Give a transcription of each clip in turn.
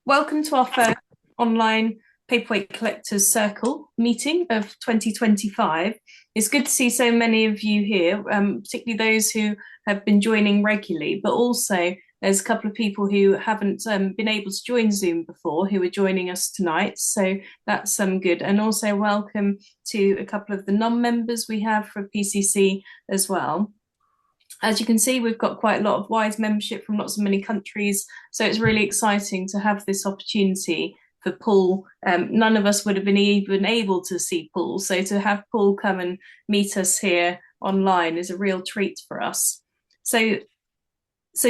Welcome to our first online Paperweight Collectors Circle meeting of 2025. It's good to see so many of you here, particularly those who have been joining regularly, but also there's a couple of people who haven't been able to join Zoom before who are joining us tonight. So that's good. And also welcome to a couple of the non-members we have for PCC as well. As you can see, we've got quite a lot of wide membership from lots of many countries. So it's really exciting to have this opportunity for Paul. None of us would have been even able to see Paul. So to have Paul come and meet us here online is a real treat for us. So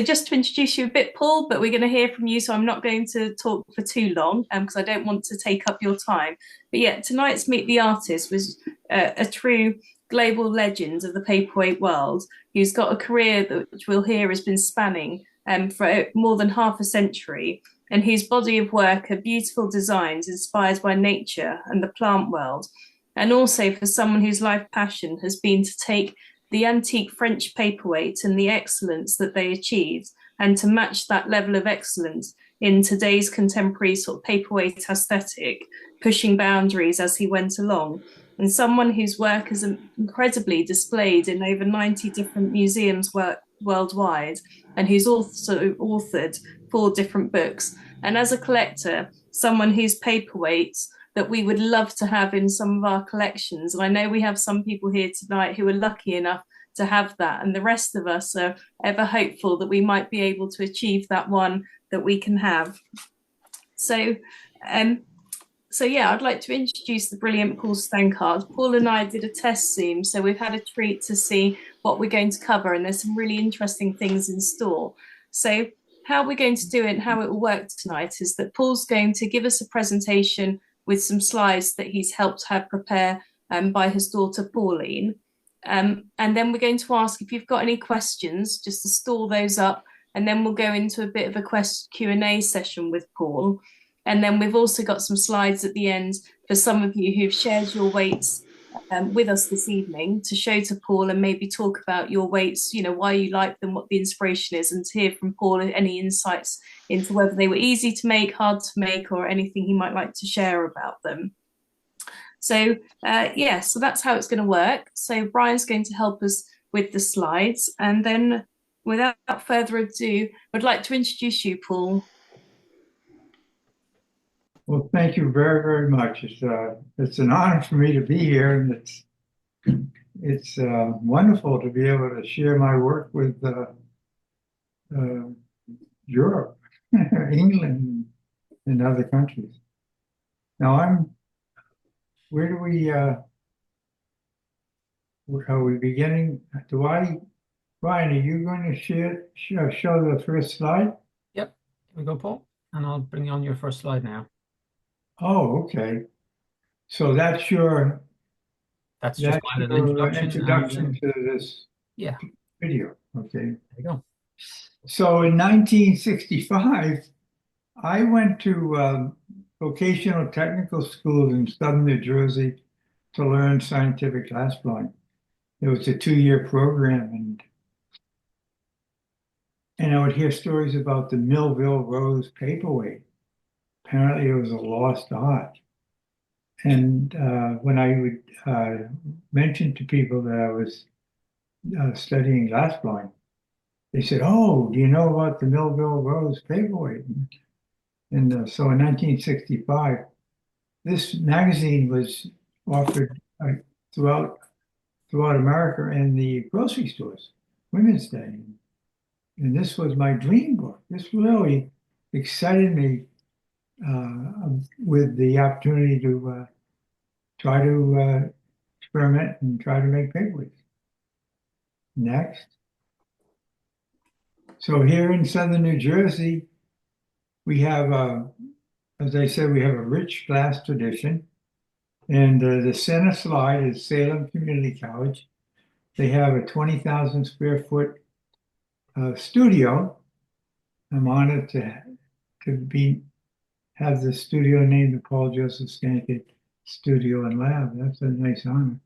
just to introduce you a bit, Paul, but we're going to hear from you, so I'm not going to talk for too long because I don't want to take up your time. But yeah, tonight's Meet the Artist was a true global legend of the paperweight world, who's got a career that, which we'll hear, has been spanning for more than half a century, and whose body of work are beautiful designs inspired by nature and the plant world. And also for someone whose life passion has been to take the antique French paperweight and the excellence that they achieved, and to match that level of excellence in today's contemporary sort of paperweight aesthetic, pushing boundaries as he went along. And someone whose work is incredibly displayed in over 90 different museums worldwide, and who's also authored 4 different books. And as a collector, someone whose paperweights that we would love to have in some of our collections. And I know we have some people here tonight who are lucky enough to have that, and the rest of us are ever hopeful that we might be able to achieve that one that we can have. So yeah, I'd like to introduce the brilliant Paul Stankard. Paul and I did a test Zoom, so we've had a treat to see what we're going to cover, and there's some really interesting things in store. So how we're going to do it and how it will work tonight is that Paul's going to give us a presentation with some slides that he's helped her prepare by his daughter, Pauline. And then we're going to ask if you've got any questions, just to store those up, and then we'll go into a bit of a Q&A session with Paul. And then we've also got some slides at the end for some of you who've shared your weights with us this evening, to show to Paul and maybe talk about your weights, you know, why you like them, what the inspiration is, and to hear from Paul any insights into whether they were easy to make, hard to make, or anything he might like to share about them. So yeah, so that's how it's going to work. So Brian's going to help us with the slides, and then without further ado, I'd like to introduce you, Paul. Well, thank you very, very much. It's an honor for me to be here, and it's wonderful to be able to share my work with Europe, England, and other countries. Now, where do we, are we beginning? Brian, are you going to show the first slide? Yep, here we go, Paul. And I'll bring you on your first slide now. Oh, okay. So that's just your introduction to this video. Okay. There you go. So in 1965, I went to vocational technical schools in southern New Jersey to learn scientific glassblowing. It was a 2-year program, and I would hear stories about the Millville Rose paperweight. Apparently, it was a lost art. And when I would mention to people that I was studying glassblowing, they said, "Oh, do you know about the Millville Rose paperweight?" And so in 1965, this magazine was offered throughout America in the grocery stores, Women's Day. And this was my dream book. This really excited me with the opportunity to try to experiment and try to make paperweights. Next. So here in southern New Jersey, we have, as I said, we have a rich glass tradition. And the center slide is Salem Community College. They have a 20,000 square foot studio. I'm honored to have the studio named the Paul Joseph Stankard Studio and Lab. That's a nice honor,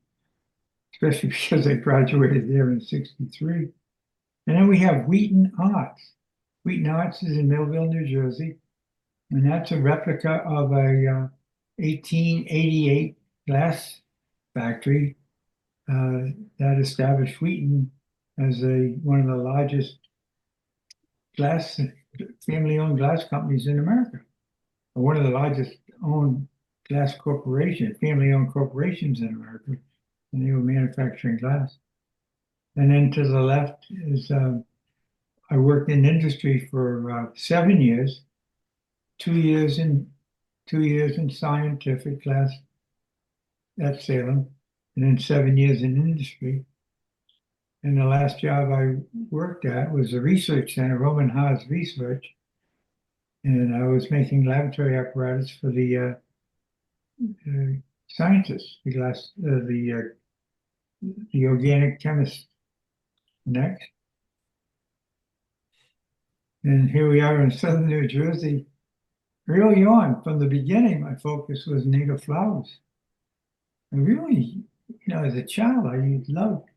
especially because I graduated there in '63. And then we have Wheaton Arts. Wheaton Arts is in Millville, New Jersey. And that's a replica of a 1888 glass factory that established Wheaton as one of the largest glass family-owned glass companies in America, or one of the largest owned glass corporation, family-owned corporations in America, and they were manufacturing glass. And then to the left is I worked in industry for 7 years, 2 years in scientific class at Salem, and then 7 years in industry. And the last job I worked at was a research center, Roman Haas Research, and I was making laboratory apparatus for the scientists, the organic chemists. Next, and here we are in southern New Jersey. Early on, from the beginning, my focus was native flowers. And really, as a child, I loved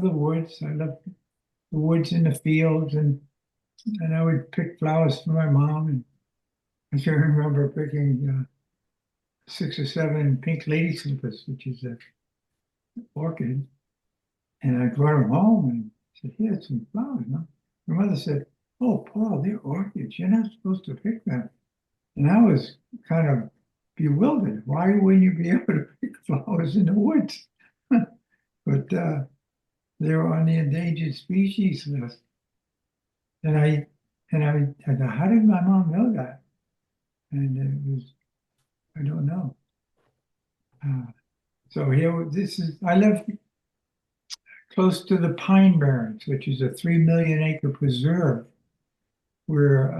the woods. I loved the woods in the fields, and I would pick flowers for my mom. And I can remember picking 6 or 7 pink lady slippers, which is an orchid. And I brought them home and said, "Here's some flowers." No? My mother said, "Oh, Paul, they're orchids. You're not supposed to pick them." And I was kind of bewildered. Why wouldn't you be able to pick flowers in the woods? But they were on the endangered species list. And I thought, how did my mom know that? And it was, I don't know. So I live close to the Pine Barrens, which is a 3 million acre preserve where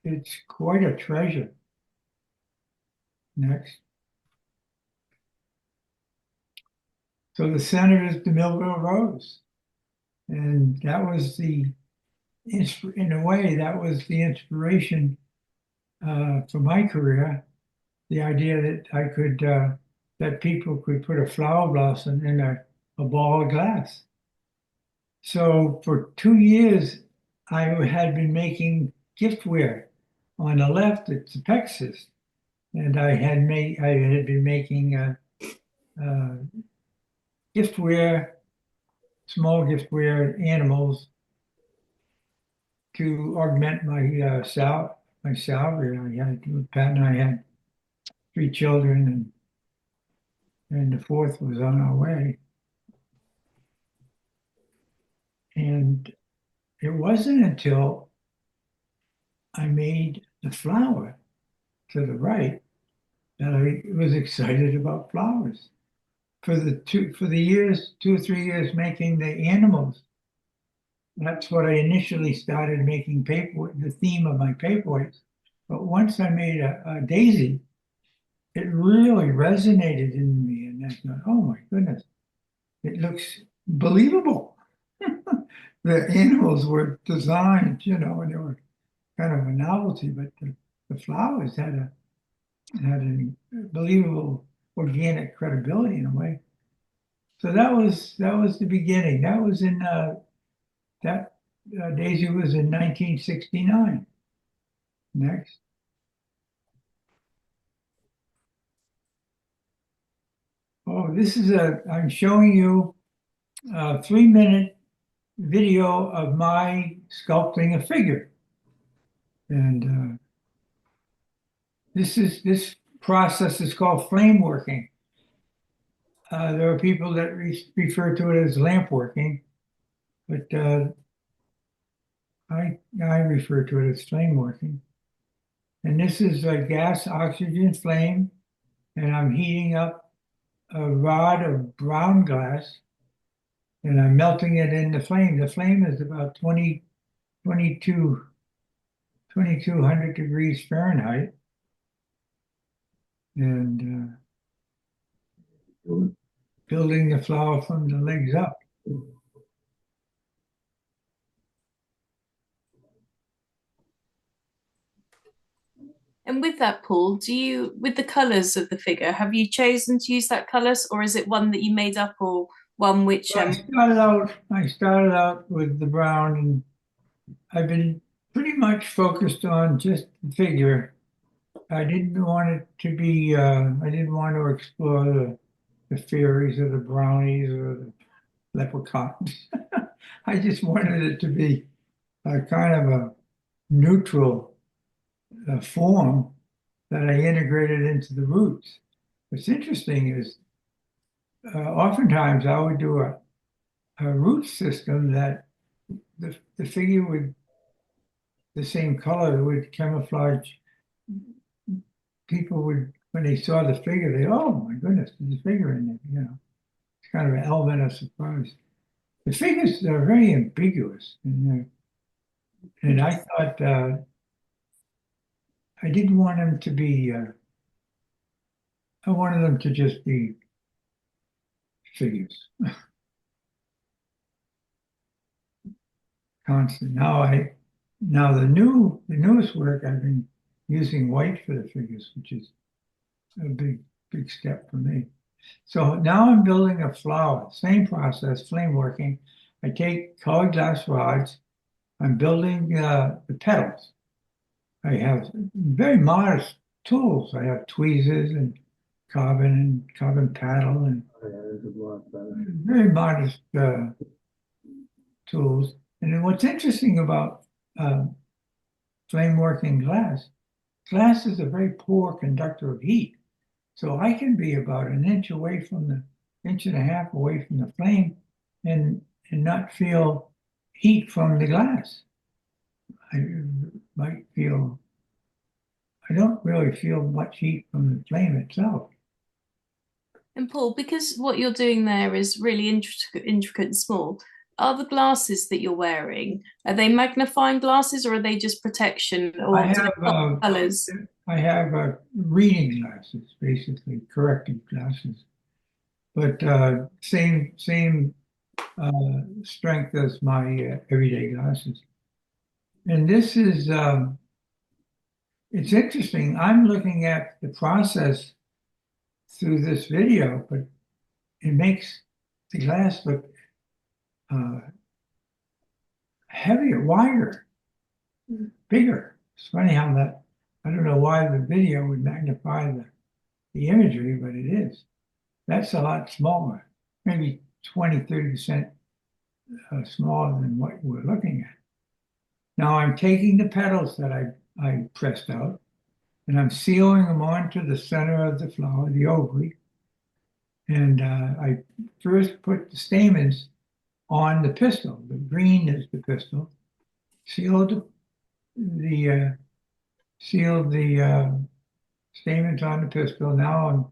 it's quite a treasure. Next. So the center is the Millville Rose. And that was in a way, that was the inspiration for my career. The idea that that people could put a flower blossom in a ball of glass. So for 2 years, I had been making giftware. On the left, it's a Pexis, and I had been making giftware, small giftware animals to augment my salary. Pat and I had 3 children, and the 4th was on our way. And it wasn't until I made the flower to the right that I was excited about flowers. For the 2 or 3 years making the animals, that's what I initially started making the theme of my paperweights. But once I made a daisy, it really resonated in me, and I thought, oh my goodness, it looks believable. The animals were designed, and they were kind of a novelty, but the flowers had a believable organic credibility in a way. So that was the beginning. That was in Daisy was in 1969. Next. Oh, I'm showing you a 3-minute video of my sculpting a figure. And this process is called flameworking. There are people that refer to it as lamp working, but I refer to it as flame working. And this is a gas oxygen flame, and I'm heating up a rod of brown glass, and I'm melting it in the flame. The flame is about 2200 degrees Fahrenheit. And building the flower from the legs up. And with that, Paul, with the colours of the figure, have you chosen to use that colours, or is it one that you made up, or one which? I started out with the brown, and I've been pretty much focused on just the figure. I didn't want it to be, I didn't want to explore the fairies or the brownies or the leprechauns. I just wanted it to be a kind of a neutral form that I integrated into the roots. What's interesting is oftentimes I would do a root system that the figure would, the same color would camouflage. People would, when they saw the figure, they, oh my goodness, there's a figure in there, you know. It's kind of an element of surprise. The figures are very ambiguous, and I thought I didn't want them to be. I wanted them to just be figures, constant. Now the newest work I've been using white for the figures, which is a big step for me. So now I'm building a flower, same process, flame working. I take colored glass rods. I'm building the petals. I have very modest tools. I have tweezers and carbon paddle and very modest tools. And then what's interesting about flame working glass is a very poor conductor of heat. So I can be about an inch away from the inch and a half away from the flame and not feel heat from the glass. I might feel, I don't really feel much heat from the flame itself. And Paul, because what you're doing there is really intricate and small, are the glasses that you're wearing, are they magnifying glasses or are they just protection or I have colors? I have reading glasses, basically corrective glasses, but same strength as my everyday glasses. And this is it's interesting. I'm looking at the process through this video, but it makes the glass look heavier, wider, bigger. It's funny how that, I don't know why the video would magnify the imagery, but it is. That's a lot smaller, maybe 20, 30% smaller than what we're looking at. Now I'm taking the petals that I pressed out and I'm sealing them onto the center of the flower, the ovary. And I first put the stamens on the pistil. The green is the pistil. Sealed the stamens on the pistil. Now I'm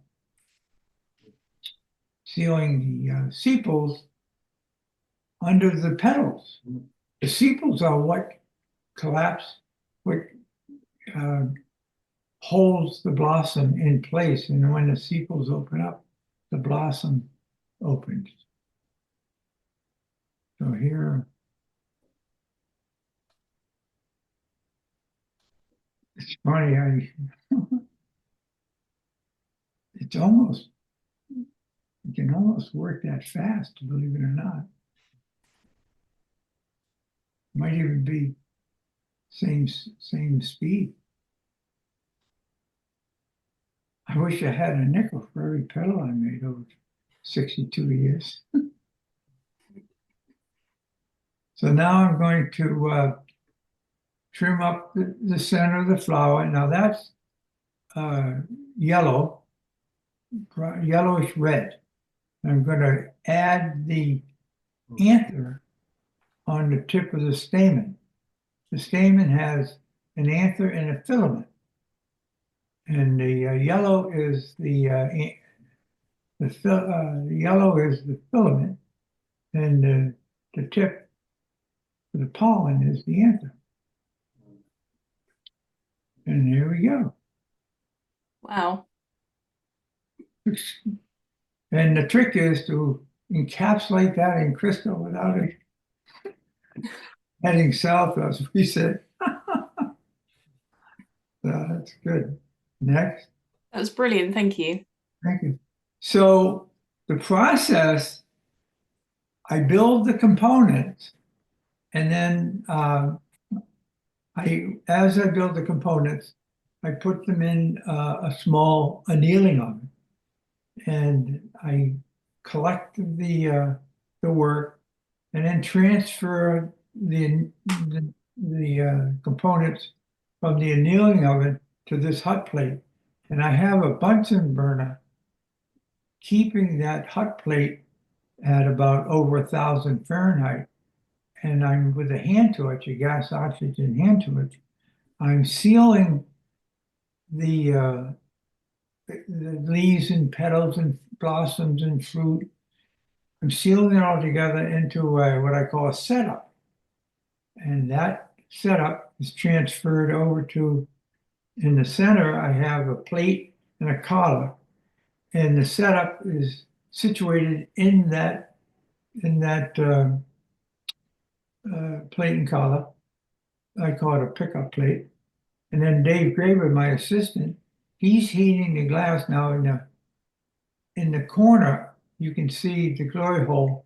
sealing the sepals under the petals. The sepals are what collapse, what holds the blossom in place. And when the sepals open up, the blossom opens. So here, it's funny, it's almost, you can almost work that fast, believe it or not. Might even be same speed. I wish I had a nickel for every petal I made over 62 years. So now I'm going to trim up the center of the flower. Now that's yellow, yellowish red. I'm going to add the anther on the tip of the stamen. The stamen has an anther and a filament. And the yellow is the yellow is the filament, and the tip for the pollen is the anther. And there we go. Wow. And the trick is to encapsulate that in crystal without it heading south, as we said. So that's good. Next. That was brilliant. Thank you. Thank you. So the process, I build the components and then as I build the components, I put them in a small annealing oven, and I collect the work, and then transfer the components from the annealing oven to this hot plate. And I have a Bunsen burner keeping that hot plate at about over 1,000 Fahrenheit. And I'm with a hand torch, a gas oxygen hand torch, I'm sealing the leaves and petals and blossoms and fruit. I'm sealing it all together into what I call a setup. And that setup is transferred over to, in the center, I have a plate and a collar. And the setup is situated in that plate and collar. I call it a pickup plate. And then Dave Graber, my assistant, he's heating the glass now. In the corner, you can see the glory hole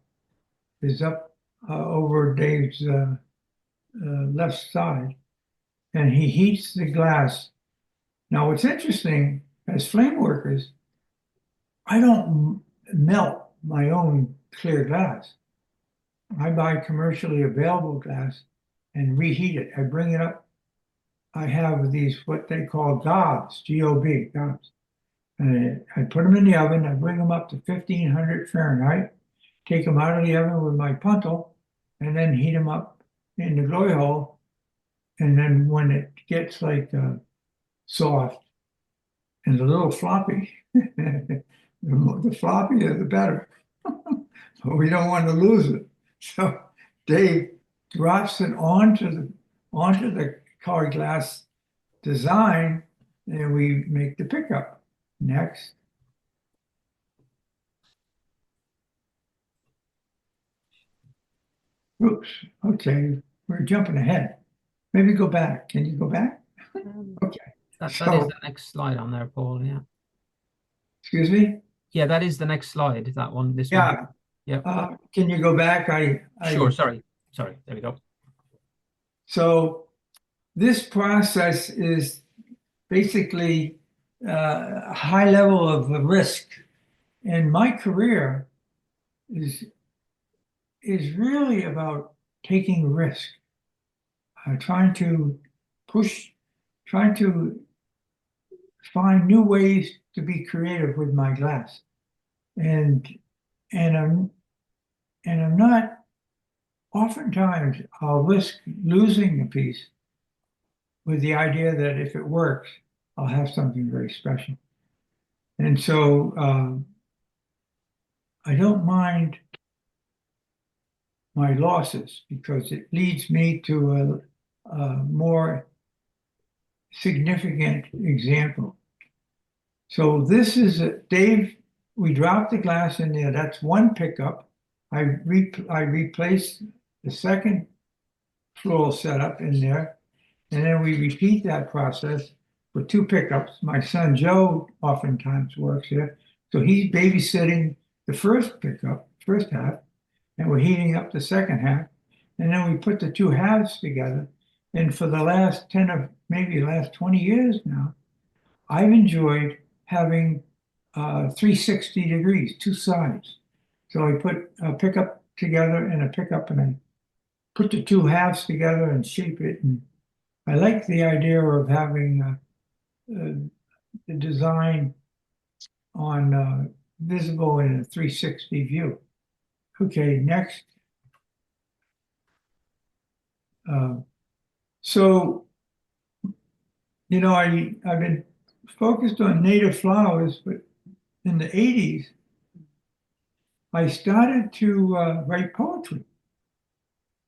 is up over Dave's left side, and he heats the glass. Now, what's interesting, as flame workers, I don't melt my own clear glass. I buy commercially available glass and reheat it. I bring it up. I have these, what they call gobs, G-O-B, gobs. And I put them in the oven. I bring them up to 1,500 Fahrenheit, take them out of the oven with my puntle, and then heat them up in the glory hole. And then when it gets like soft and a little floppy, the floppier the better. But we don't want to lose it. So Dave drops it onto the colored glass design, and we make the pickup. Next. Oops. Okay, we're jumping ahead. Maybe go back. Can you go back? Okay. That is So, the next slide on there, Paul. Yeah. excuse me? Yeah, that is the next slide. That one. This one. Yeah. Yep. Can you go back? Sure. Sorry. There we go. So this process is basically a high level of risk. And my career is really about taking risk, trying to find new ways to be creative with my glass. And I'm not, oftentimes I'll risk losing a piece with the idea that if it works, I'll have something very special. And so I don't mind my losses because it leads me to a more significant example. So this is Dave, we dropped the glass in there. That's one pickup. I replaced the second floral setup in there. And then we repeat that process for two pickups. My son Joe oftentimes works here. So he's babysitting the first pickup, first half, and we're heating up the second half. And then we put the two halves together. And for the last 10 or maybe the last 20 years now, I've enjoyed having 360 degrees, two sides. So I put a pickup together and a pickup, and I put the two halves together and shape it. And I like the idea of having the design on visible in a 360 view. Okay, next. So, you know, I've been focused on native flowers, but in the 80s, I started to write poetry.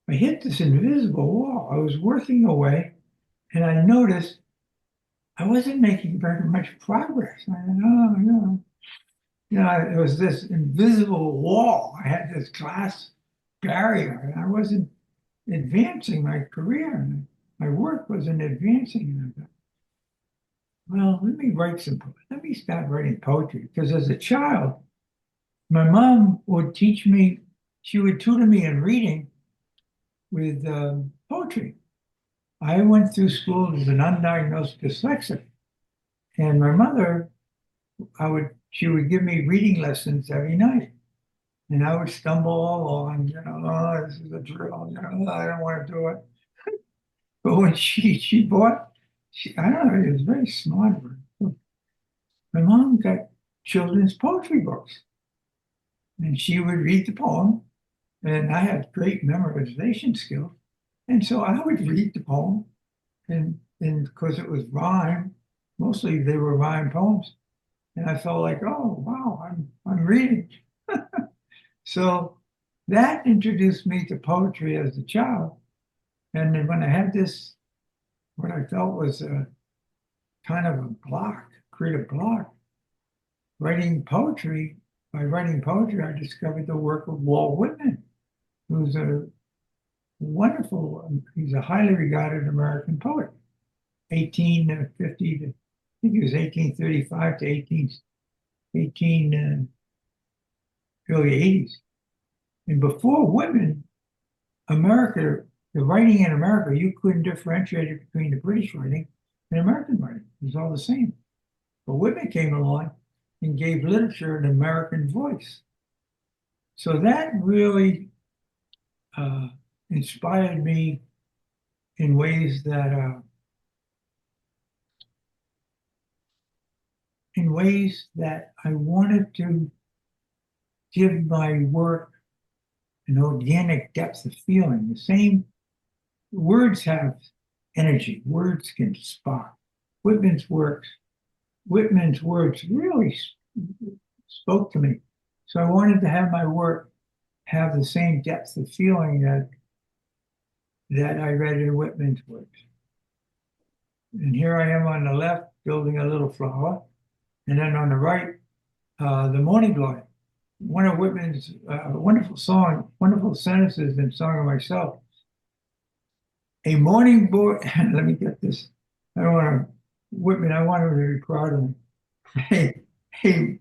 I hit this invisible wall. I was working away, and I noticed I wasn't making very much progress. I said, oh, no. You know, it was this invisible wall. I had this glass barrier, and I wasn't advancing my career, and my work wasn't advancing. And I thought, well, let me start writing poetry. Because as a child, my mom would teach me, she would tutor me in reading with poetry. I went through school as an undiagnosed dyslexic, and my mother, she would give me reading lessons every night, and I would stumble along, oh, this is a drill, I don't want to do it. But when she bought, I don't know, it was very smart of her. My mom got children's poetry books, and she would read the poem, and I had great memorization skills, and so I would read the poem, and because it was rhyme, mostly they were rhyme poems, and I felt like, oh wow, I'm reading. So that introduced me to poetry as a child, and then when I had this, what I felt was a kind of a block, creative block, writing poetry. By writing poetry, I discovered the work of Walt Whitman, who's a wonderful, he's a highly regarded American poet, 1850 to, I think it was 1835 to 18 early 80s. And before Whitman, America, the writing in America, you couldn't differentiate it between the British writing and American writing. It was all the same. But Whitman came along and gave literature an American voice. So that really inspired me in ways that I wanted to give my work an organic depth of feeling. The same words have energy. Words can spark. Whitman's words really spoke to me. So I wanted to have my work have the same depth of feeling that I read in Whitman's works. And here I am on the left building a little flower, and then on the right, the morning glory. One of Whitman's wonderful sentences in Song of Myself. A morning boy, let me get this. I don't want to, Whitman, I want him to be proud of me.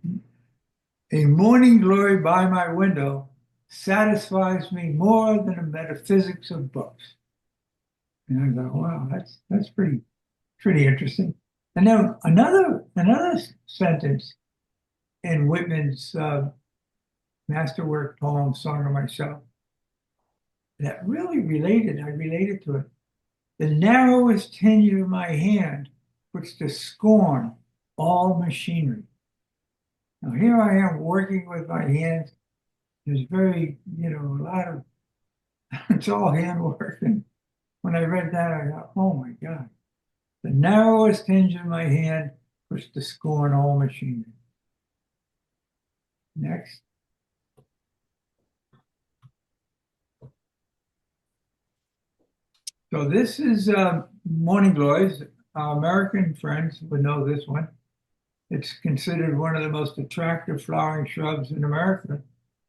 A morning glory by my window satisfies me more than the metaphysics of books. And I thought, wow, that's pretty interesting. And then another sentence in Whitman's masterwork poem, Song of Myself, that really I related to it. The narrowest hinge of my hand puts to scorn all machinery. Now here I am working with my hands. There's very, a lot of, it's all handwork. And when I read that, I thought, oh my God. The narrowest hinge of my hand puts to scorn all machinery. Next. So this is Morning Glories. Our American friends would know this one. It's considered one of the most attractive flowering shrubs in America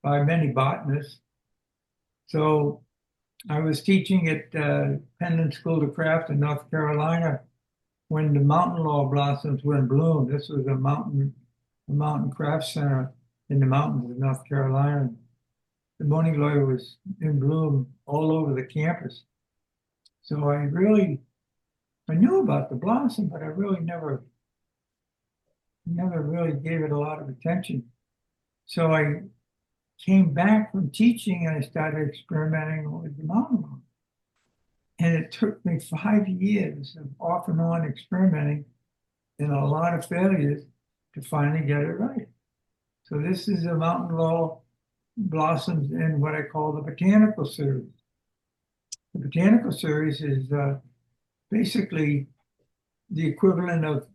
by many botanists. So I was teaching at Penland School of Craft in North Carolina when the mountain laurel blossoms were in bloom. This was a mountain craft center in the mountains of North Carolina. The morning glory was in bloom all over the campus. So I knew about the blossom, but I really never really gave it a lot of attention. So I came back from teaching and I started experimenting with the mountain laurel. And it took me 5 years of off and on experimenting and a lot of failures to finally get it right. So this is a mountain laurel blossoms in what I call the botanical series. The botanical series is basically the equivalent of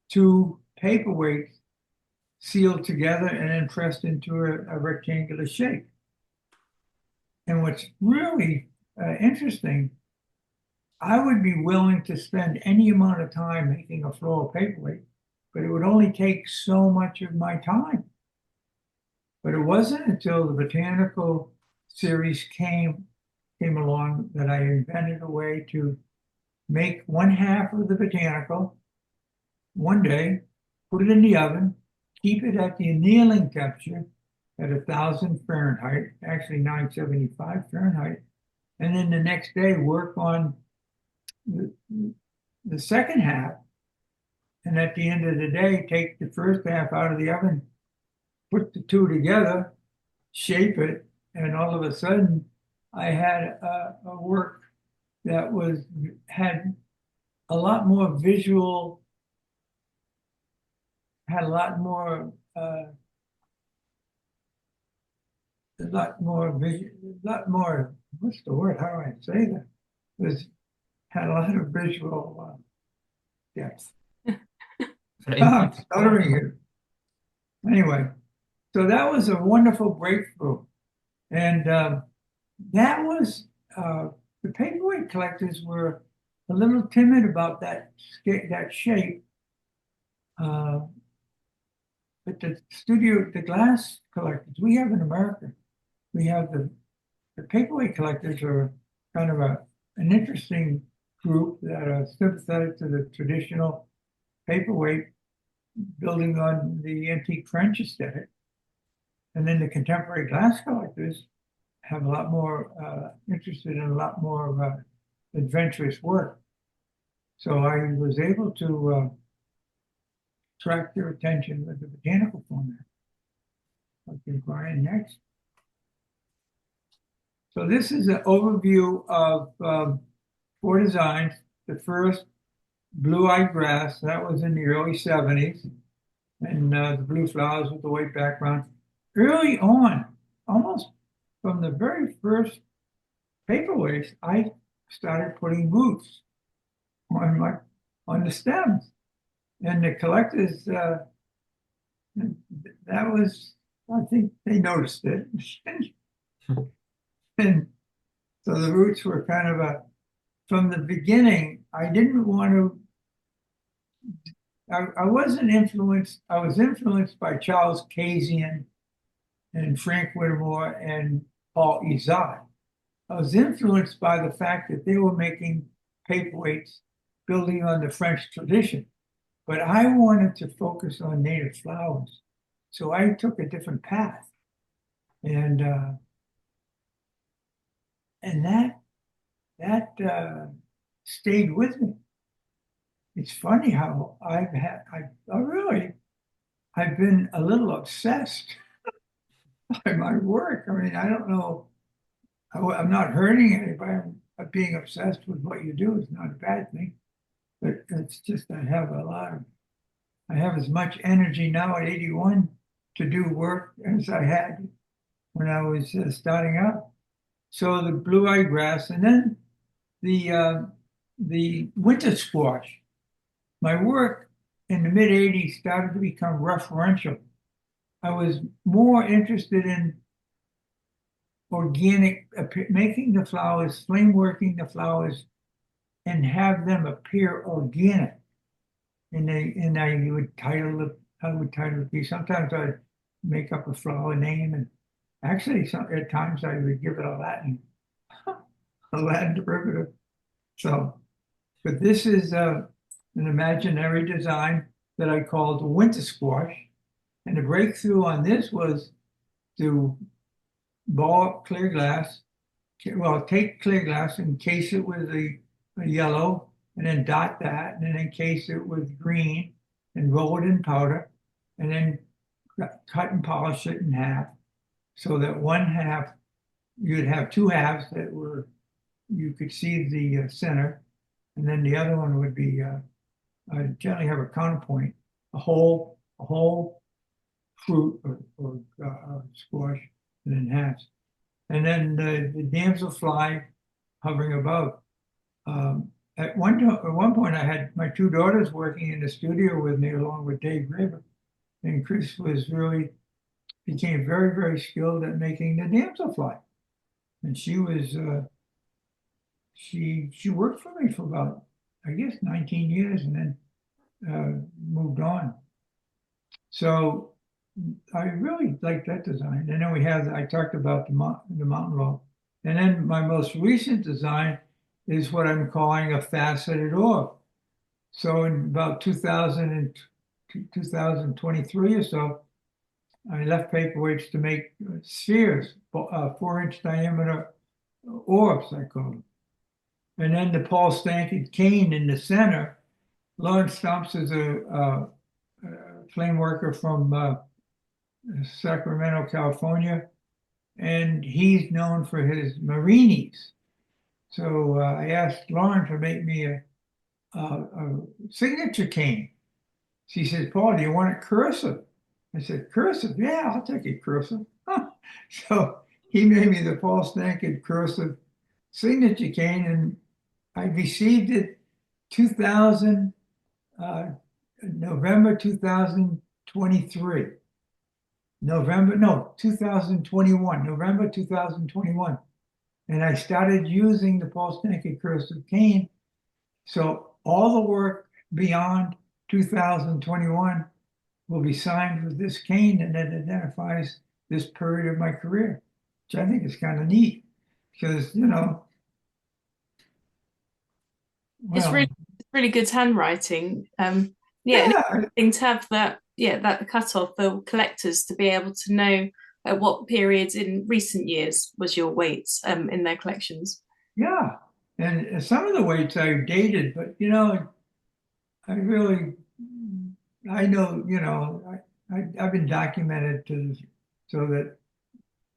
2 paperweights sealed together and then pressed into a rectangular shape. And what's really interesting, I would be willing to spend any amount of time making a floral paperweight, but it would only take so much of my time. But it wasn't until the botanical series came along that I invented a way to make 1/2 of the botanical one day, put it in the oven, keep it at the annealing temperature at 1,000 Fahrenheit, actually 975 Fahrenheit, and then the next day work on the second half, and at the end of the day, take the first half out of the oven, put the two together, shape it, and all of a sudden, I had a work that had a lot more visual, had a lot more what's the word? How do I say that? Had a lot of visual depth. I'm stuttering here. Anyway, so that was a wonderful breakthrough. And that was, the paperweight collectors were a little timid about that shape. But the glass collectors we have in America, we have the paperweight collectors are kind of an interesting group that are sympathetic to the traditional paperweight, building on the antique French aesthetic. And then the contemporary glass collectors have a lot more interested in a lot more adventurous work. So I was able to attract their attention with the botanical format. Okay, Brian, next. So this is an overview of 4 designs. The first, blue-eyed grass, that was in the early 70s. And the blue flowers with the white background. Early on, almost from the very first paperweights, I started putting roots on the stems. And the collectors, that was, I think they noticed it. And so the roots were kind of from the beginning, I didn't want to, I wasn't influenced, I was influenced by Charles Casian and Frank Whittemore and Paul Izard. I was influenced by the fact that they were making paperweights building on the French tradition. But I wanted to focus on native flowers. So I took a different path. And that stayed with me. It's funny how I've been a little obsessed by my work. I mean, I don't know, I'm not hurting anybody. Being obsessed with what you do is not a bad thing. But it's just I have as much energy now at 81 to do work as I had when I was starting out. So the blue-eyed grass, and then the winter squash. My work in the mid-80s started to become referential. I was more interested in organic, making the flowers, flame working the flowers, and have them appear organic. And I would title the piece. Sometimes I'd make up a flower name, and actually at times I would give it a Latin derivative. So, but this is an imaginary design that I called the winter squash. And the breakthrough on this was to ball up clear glass, take clear glass, encase it with a yellow, and then dot that, and then encase it with green, and roll it in powder, and then cut and polish it in half, so that one half, you'd have 2 halves that were, you could see the center, and then the other one would be, generally have a counterpoint, a whole fruit or squash, and then halves. And then the damselfly hovering above. At one point, I had my 2 daughters working in the studio with me, along with Dave Graber, and Chris became very, very skilled at making the damselfly, and she was she worked for me for about, I guess, 19 years, and then moved on. So I really like that design. And then I talked about the mountain roll, and then my most recent design is what I'm calling a faceted orb. So in about 2023 or so, I left paperweights to make spheres, 4-inch diameter orbs, I call them. And then the Paul Stankard cane in the center. Lawrence Stumps is a flame worker from Sacramento, California, and he's known for his marinis. So I asked Lauren to make me a signature cane. She says, Paul, do you want it cursive? I said, cursive? Yeah, I'll take it cursive. So he made me the Paul Stankard cursive signature cane, and I received it 2000, November 2023. November 2021. And I started using the Paul Stankard cursive cane. So all the work beyond 2021 will be signed with this cane, and it identifies this period of my career, which I think is kind of neat because, It's well, really good handwriting. Yeah, yeah, and it's to have that cutoff for collectors to be able to know at what periods in recent years was your weights in their collections. yeah. And some of the weights are dated, but, I really, I know, I've been documented so that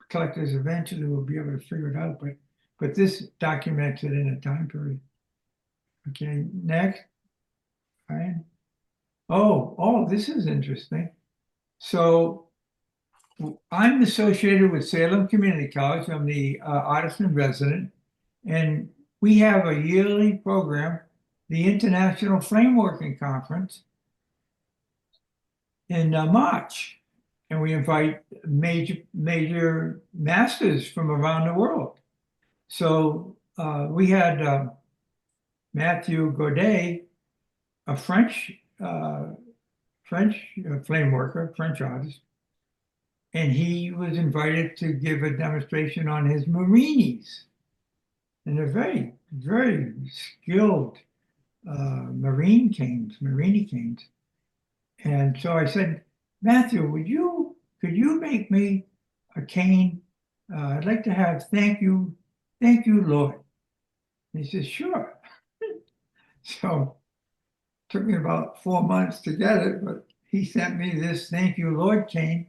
collectors eventually will be able to figure it out, but this documents it in a time period. Okay, next. Ryan. Oh, this is interesting. So I'm associated with Salem Community College. I'm the artist in resident, and we have a yearly program, the International Flameworking Conference in March, and we invite major masters from around the world. So we had Matthew Godet, a French flame worker, French artist, and he was invited to give a demonstration on his marinis. And they're very, very skilled marini canes. And so I said, Matthew, could you make me a cane? I'd like to have thank you, Lord. And he says, sure. So it took me about 4 months to get it, but he sent me this thank you, Lord cane.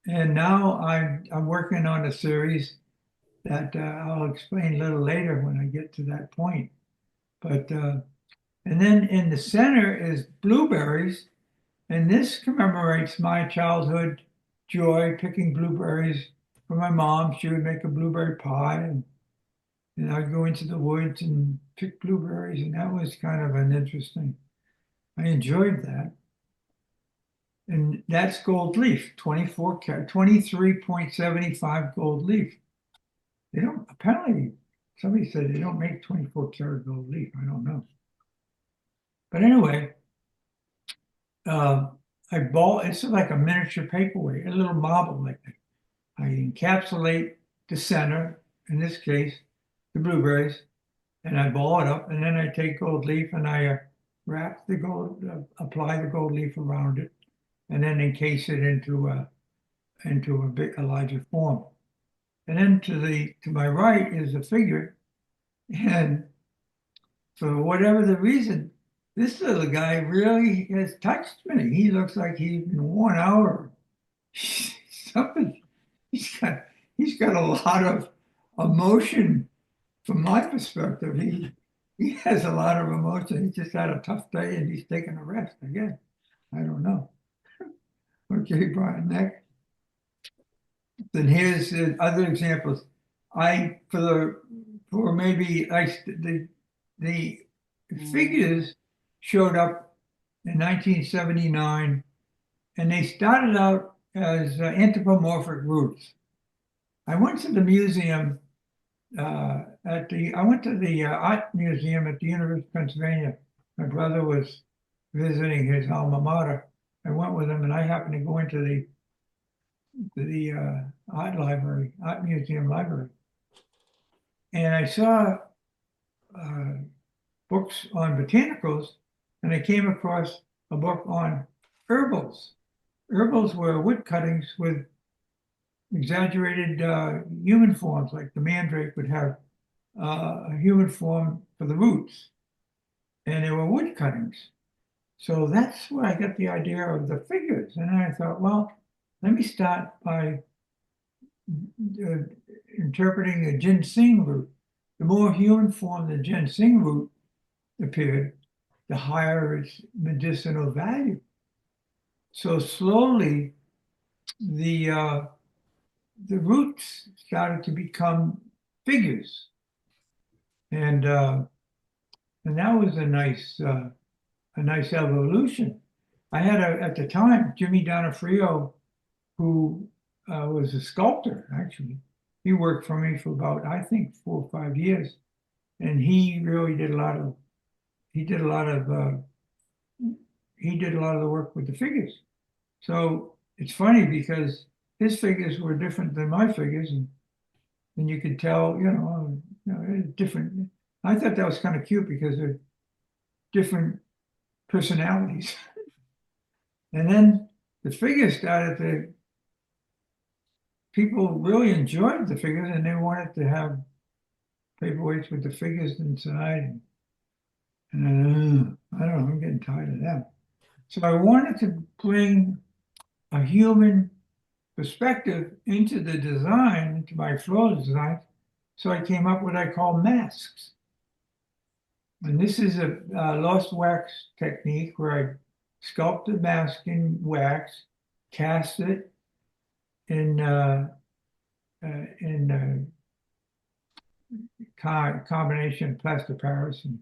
And now I'm working on a series that I'll explain a little later when I get to that point. But and then in the center is blueberries, and this commemorates my childhood joy picking blueberries for my mom. She would make a blueberry pie, and I'd go into the woods and pick blueberries, and that was kind of an interesting. I enjoyed that. And that's gold leaf, 24 karat, 23.75 gold leaf. They don't, apparently, somebody said they don't make 24 karat gold leaf. I don't know. But anyway, it's like a miniature paperweight, a little marble like that. I encapsulate the center, in this case, the blueberries, and I ball it up, and then I take gold leaf and I wrap the gold, apply the gold leaf around it, and then encase it into a larger form. And then to my right is a figure, and for whatever the reason, this little guy really has touched me. He looks like he's been worn out or something. He's got a lot of emotion from my perspective. He has a lot of emotion. He just had a tough day and he's taking a rest again. I don't know. Okay, Brian, next. Then here's other examples. The figures showed up in 1979, and they started out as anthropomorphic roots. I went to the museum I went to the art museum at the University of Pennsylvania. My brother was visiting his alma mater. I went with him, and I happened to go into the art museum library, and I saw books on botanicals, and I came across a book on herbals. Herbals were wood cuttings with exaggerated human forms, like the mandrake would have a human form for the roots, and they were wood cuttings. So that's where I got the idea of the figures. And I thought, well, let me start by interpreting the ginseng root. The more human form the ginseng root appeared, the higher its medicinal value. So slowly, the roots started to become figures, and that was a nice evolution. I had at the time Jimmy Donofrio, who was a sculptor actually. He worked for me for about, I think, 4 or 5 years, and he really did a lot of the work with the figures. So it's funny because his figures were different than my figures, and you could tell, different. I thought that was kind of cute because they're different personalities. And then the figures people really enjoyed the figures, and they wanted to have paperweights with the figures inside. And I don't know, I'm getting tired of that. So I wanted to bring a human perspective into the design, into my floral design. So I came up with what I call masks. And this is a lost wax technique where I sculpt the mask in wax, cast it in combination of plaster Paris and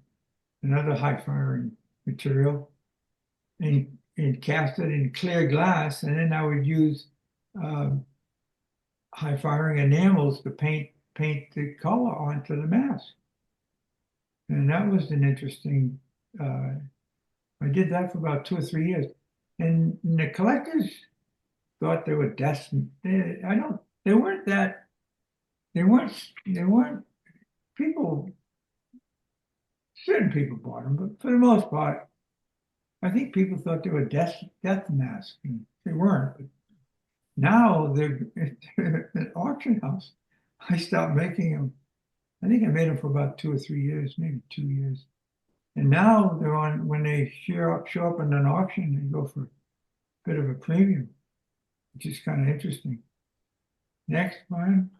another high firing material, and cast it in clear glass, and then I would use high firing enamels to paint the color onto the mask. And that was an interesting, I did that for about 2 or 3 years. And the collectors thought they were destined. They weren't people, certain people bought them, but for the most part, I think people thought they were death masks, and they weren't. But now they're at auction house. I stopped making them. I think I made them for about 2 or 3 years, maybe 2 years. And now they're on, when they show up in an auction, they go for a bit of a premium, which is kind of interesting. Next, Brian.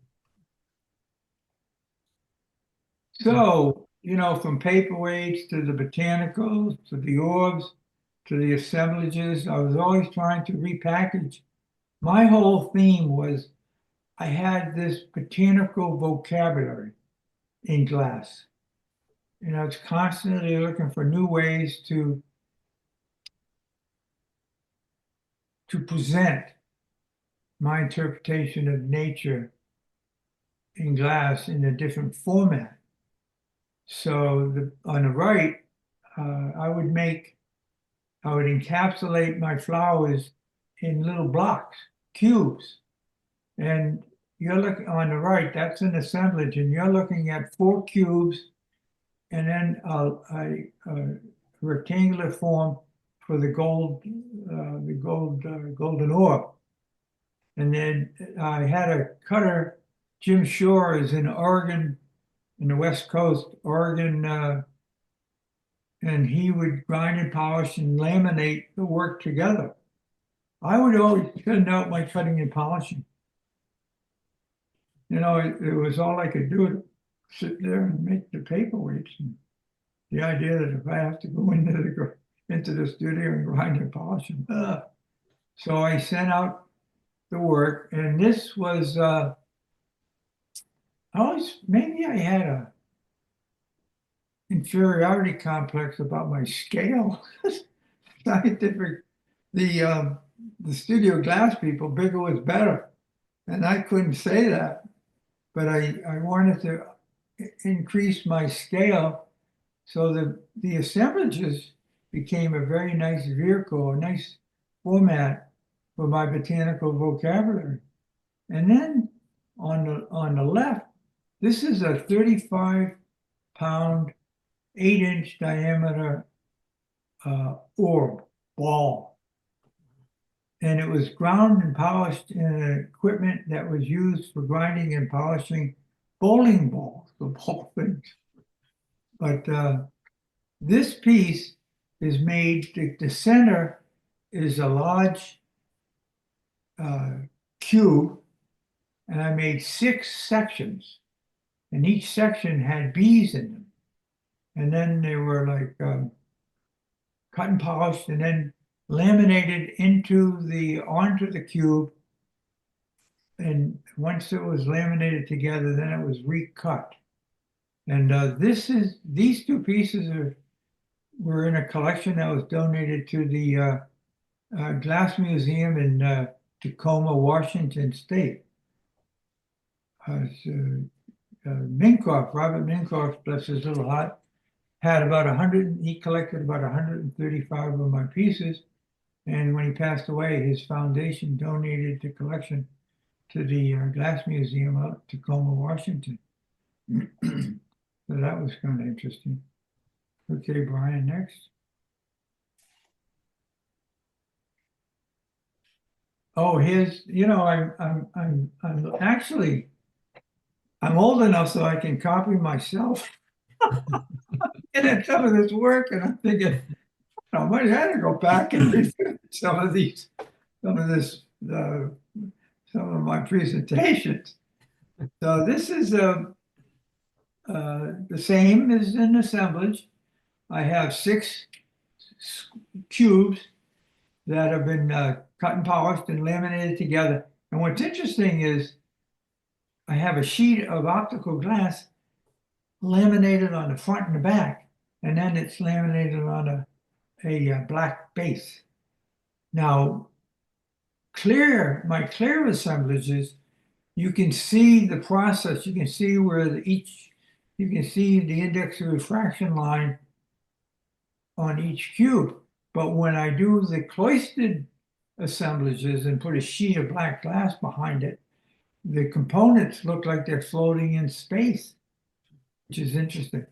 So, from paperweights to the botanicals, to the orbs, to the assemblages, I was always trying to repackage. My whole theme was I had this botanical vocabulary in glass. And I was constantly looking for new ways to present my interpretation of nature in glass in a different format. So on the right, I would encapsulate my flowers in little blocks, cubes. And you're looking on the right, that's an assemblage, and you're looking at 4 cubes and then a rectangular form for the golden orb. And then I had a cutter, Jim Shore is in Oregon, in the West Coast, Oregon, and he would grind and polish and laminate the work together. I would always send out my cutting and polishing. It was all I could do, sit there and make the paperweights. And the idea that if I have to go into the studio and grind and polish them, so I sent out the work, and this was maybe I had a inferiority complex about my scale. Scientific, the studio glass people, bigger was better, and I couldn't say that, but I wanted to increase my scale, so the assemblages became a very nice vehicle, a nice format for my botanical vocabulary. And then on the left, this is a 35-pound, 8-inch diameter orb ball. And it was ground and polished in an equipment that was used for grinding and polishing bowling balls, the ball things. But this piece is made, the center is a large cube, and I made 6 sections, and each section had bees in them. And then they were like cut and polished and then laminated onto the cube. And once it was laminated together, then it was recut. And these 2 pieces were in a collection that was donated to the Glass Museum in Tacoma, Washington State. Minkoff, Robert Minkoff, bless his little heart, had about 100, he collected about 135 of my pieces. And when he passed away, his foundation donated the collection to the Glass Museum out in Tacoma, Washington. So that was kind of interesting. Okay, Brian, next. Oh, here's, I'm actually, I'm old enough so I can copy myself. And then some of this work, and I'm thinking, I might have to go back and read some of my presentations. So this is the same as an assemblage. I have 6 cubes that have been cut and polished and laminated together. And what's interesting is I have a sheet of optical glass laminated on the front and the back, and then it's laminated on a black base. Now, my clear assemblages, you can see the process. You can see where you can see the index of refraction line on each cube. But when I do the cloistered assemblages and put a sheet of black glass behind it, the components look like they're floating in space, which is interesting.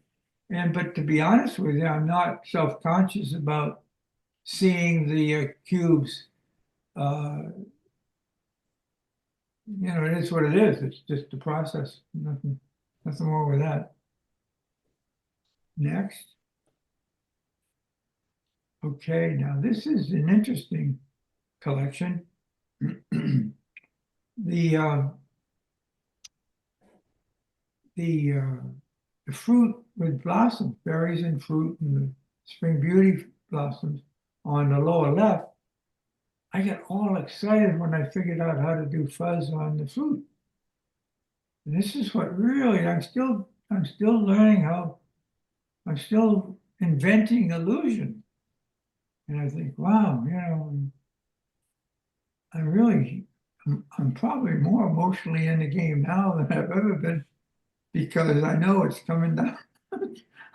But to be honest with you, I'm not self-conscious about seeing the cubes. It is what it is. It's just the process. Nothing more with that. Next. Okay, now this is an interesting collection. The fruit with blossoms, berries and fruit, and the spring beauty blossoms on the lower left. I got all excited when I figured out how to do fuzz on the fruit. And this is what really, I'm still learning how, I'm still inventing illusion. And I think, wow, I'm probably more emotionally in the game now than I've ever been, because I know it's coming down.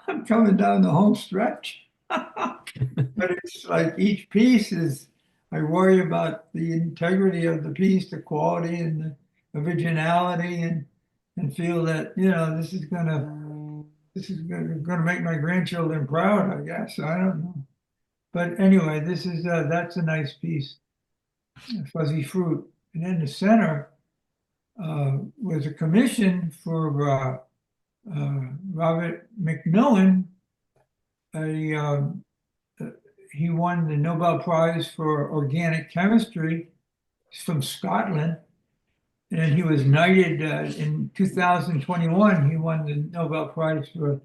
I'm coming down the home stretch. But it's like each piece is, I worry about the integrity of the piece, the quality and the originality, and feel that, this is gonna make my grandchildren proud, I guess. I don't know. But anyway, this is that's a nice piece, fuzzy fruit. And then the center was a commission for Robert McMillan. He won the Nobel Prize for Organic Chemistry. He's from Scotland. And he was knighted in 2021. He won the Nobel Prize for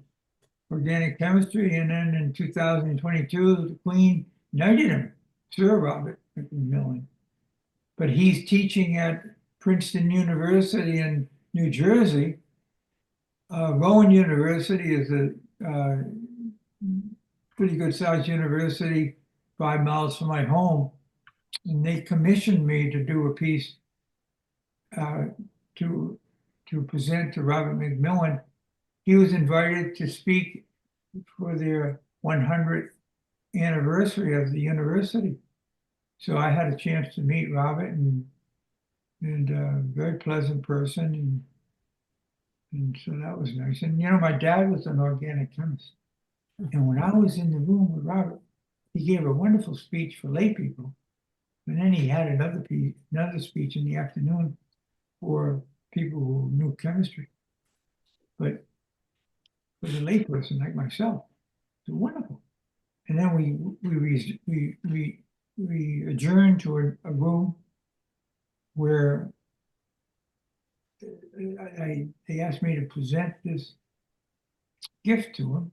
Organic Chemistry. And then in 2022, the Queen knighted him, Sir Robert McMillan. But he's teaching at Princeton University in New Jersey. Rowan University is a pretty good sized university 5 miles from my home. And they commissioned me to do a piece to present to Robert McMillan. He was invited to speak for their 100th anniversary of the university. So I had a chance to meet Robert, and a very pleasant person, and so that was nice. And my dad was an organic chemist, and when I was in the room with Robert, he gave a wonderful speech for lay people, and then he had another speech in the afternoon for people who knew chemistry. but for the layperson like myself, it's wonderful. And then we adjourned to a room where they asked me to present this gift to them.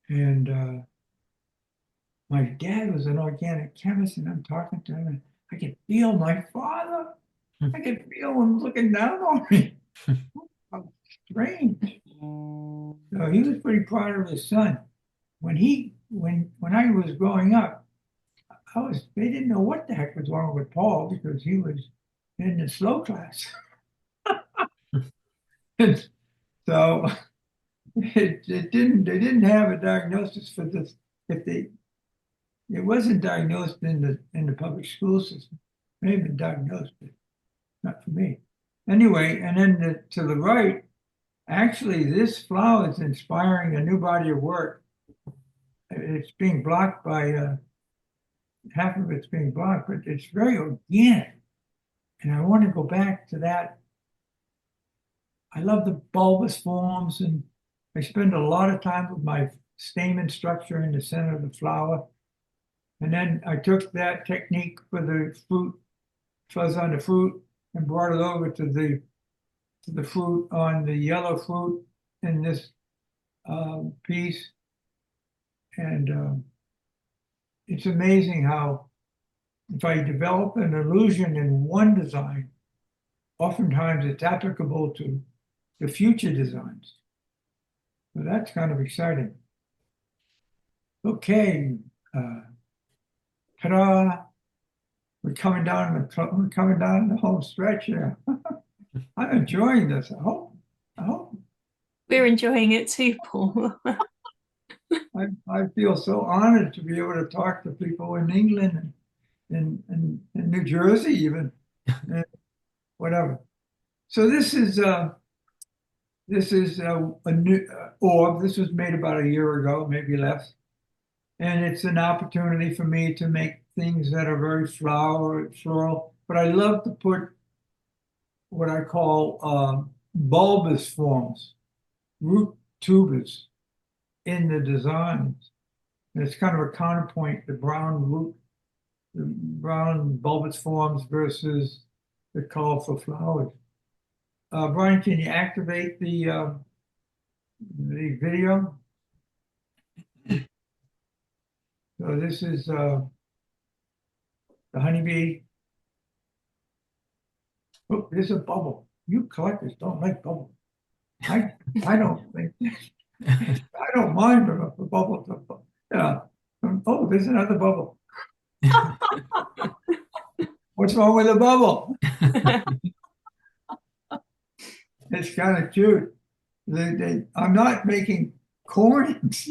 And my dad was an organic chemist, and I'm talking to him, and I could feel my father. I could feel him looking down on me. How strange. So he was pretty proud of his son. When I was growing up, they didn't know what the heck was wrong with Paul because he was in the slow class. And so they didn't have a diagnosis for this. It wasn't diagnosed in the public school system. It may have been diagnosed, but not for me. Anyway, and then to the right, actually, this flower is inspiring a new body of work. It's being blocked by half of it's being blocked, but it's very organic. And I want to go back to that. I love the bulbous forms, and I spend a lot of time with my stamen structure in the center of the flower. And then I took that technique for the fruit, fuzz on the fruit, and brought it over to the fruit on the yellow fruit in this piece. And it's amazing how if I develop an illusion in one design, oftentimes it's applicable to the future designs. So that's kind of exciting. Okay, ta-da! We're coming down the home stretch here. I'm enjoying this. I hope. We're enjoying it too, Paul. I feel so honored to be able to talk to people in England and New Jersey even, and whatever. So this is a new orb. This was made about a year ago, maybe less, and it's an opportunity for me to make things that are very floral. But I love to put what I call bulbous forms, root tubers, in the designs. And it's kind of a counterpoint to the brown bulbous forms versus the colorful flowers. Brian, can you activate the video? So this is the honeybee. Oh, there's a bubble. You collectors don't like bubbles. I don't think. I don't mind a bubble. Yeah. Oh, there's another bubble. What's wrong with the bubble? It's kind of cute. I'm not making corns,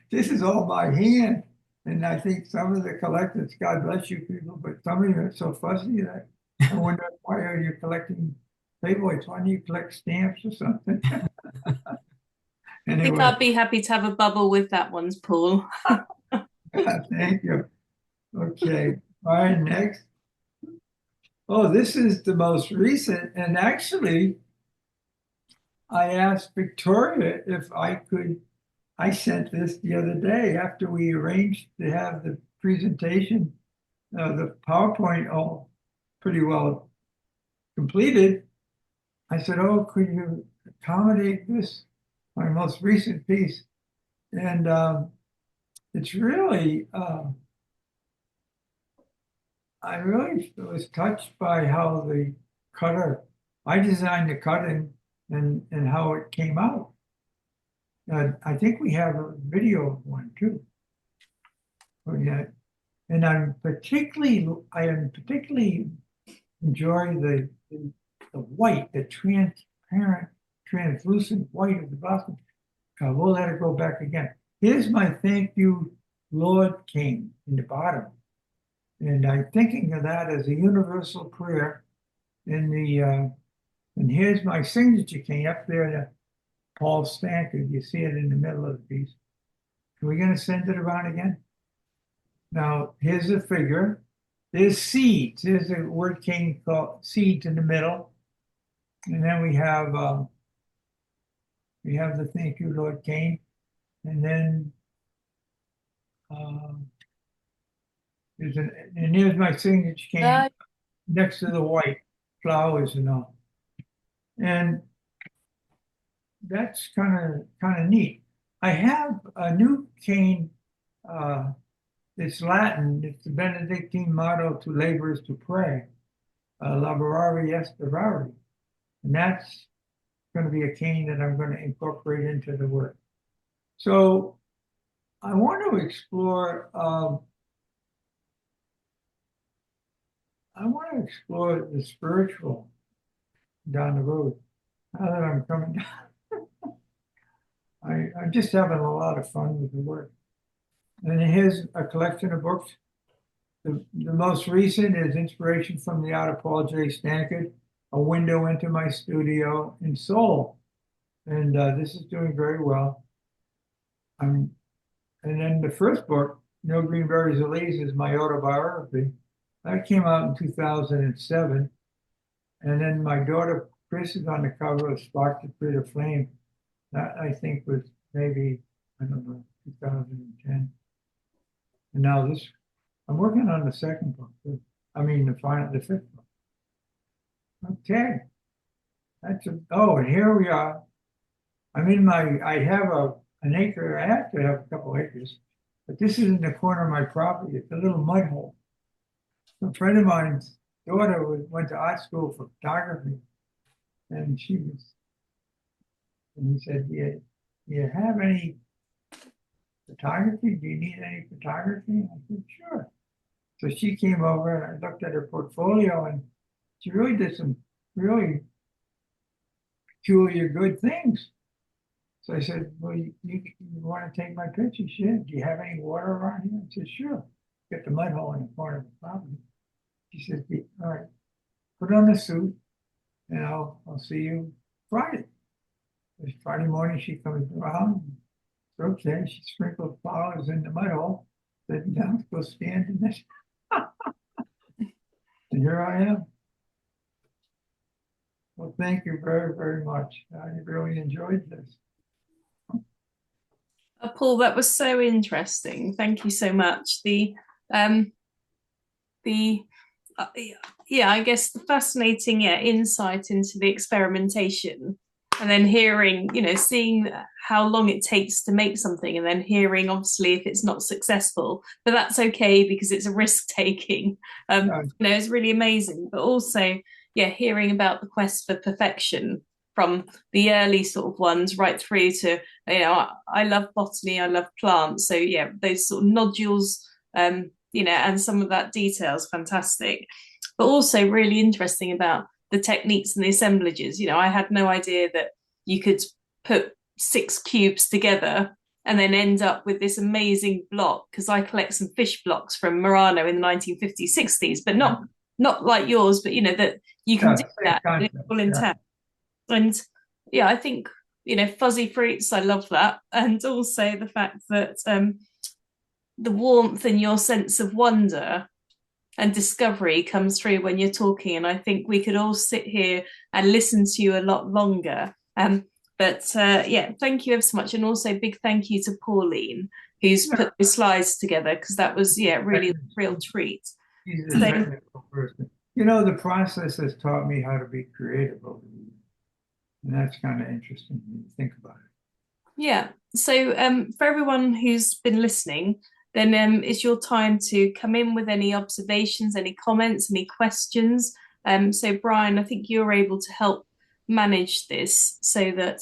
this is all by hand. And I think some of the collectors, God bless you people, but some of you are so fussy that I wonder, why are you collecting paperweights? Why don't you collect stamps or something? I Anyway, think I'd be happy to have a bubble with that one, Paul. thank you. Okay, all right, next. Oh, this is the most recent, and actually, I asked Victoria if I sent this the other day after we arranged to have the presentation, the PowerPoint all pretty well completed. I said, oh, could you accommodate this, my most recent piece? And it's really, I really was touched by how I designed the cutting and how it came out. I think we have a video of one too. Yeah. And I am particularly enjoy the white, the transparent, translucent white of the blossom. We'll let it go back again. Here's my thank you, Lord King, in the bottom. And I'm thinking of that as a universal prayer and here's my signature cane up there, the Paul Stankard. You see it in the middle of the piece. Are we going to send it around again? Now, here's the figure. There's seeds. There's a word cane called seeds in the middle. And then we have We have the Thank You, Lord cane. And then and here's my signature cane next to the white flowers and all. And that's kind of neat. I have a new cane. It's Latin. It's the Benedictine motto to labor is to pray. Laborare est orare. And that's going to be a cane that I'm going to incorporate into the work. So I want to explore. I want to explore the spiritual down the road. Now that I'm coming down, I'm just having a lot of fun with the work. And here's a collection of books. The most recent is Inspiration from the Art of Paul J. Stankard, A Window into My Studio in Seoul. And this is doing very well. And then the first book, No Green Berries or Leaves, is my autobiography. That came out in 2007. And then my daughter, Chris, is on the cover of Spark to Create a Flame. That, I think, was maybe, I don't know, 2010. And now this, I'm working on the second book. I mean, the fifth book. Okay. Oh, and here we are. I have an acre. I have to have a couple acres, but this is in the corner of my property. It's a little mud hole. A friend of mine's daughter went to art school for photography, and he said, do you have any photography? Do you need any photography? I said, sure. So she came over and I looked at her portfolio, and she really did some really peculiar good things. So I said, well, you want to take my picture? She said, do you have any water around here? I said, sure. Get the mud hole in the corner of the property. She said, all right, put on the suit and I'll see you Friday. It's Friday morning, she comes around. Okay, she sprinkled flowers in the mud hole. Said, now go stand in this. And here I am. Well, thank you very, very much. I really enjoyed this. Paul, that was so interesting. Thank you so much. I guess the fascinating insight into the experimentation, and then hearing, seeing how long it takes to make something, and then hearing obviously if it's not successful, but that's okay because it's a risk taking. It's really amazing. But also, hearing about the quest for perfection from the early sort of ones right through to, I love botany, I love plants. So those sort of nodules, and some of that detail is fantastic. But also really interesting about the techniques and the assemblages. I had no idea that you could put 6 cubes together and then end up with this amazing block, because I collect some fish blocks from Murano in the 1950s, 60s, but not like yours, but that you can do that and it's all intact. And I think fuzzy fruits, I love that. And also the fact that the warmth and your sense of wonder and discovery comes through when you're talking, and I think we could all sit here and listen to you a lot longer. But thank you ever so much, and also big thank you to Pauline, who's put the slides together, because that was really a real treat. She's a technical person. The process has taught me how to be creative over the years, and that's kind of interesting when you think about it. Yeah. So for everyone who's been listening, then it's your time to come in with any observations, any comments, any questions. So Brian, I think you're able to help manage this so that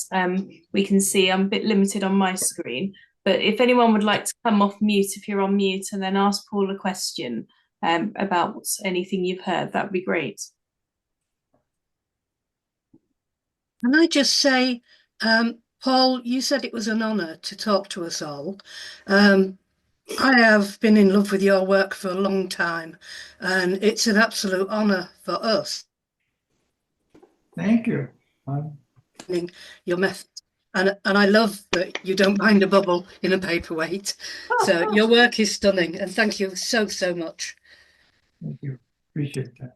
we can see. I'm a bit limited on my screen, but if anyone would like to come off mute, if you're on mute, and then ask Paul a question about anything you've heard, that would be great. Can I just say, Paul, you said it was an honour to talk to us all. I have been in love with your work for a long time, and it's an absolute honour for us. Thank you. Your method, and I love that you don't bind a bubble in a paperweight. So your work is stunning, and thank you so much. Thank you. Appreciate that.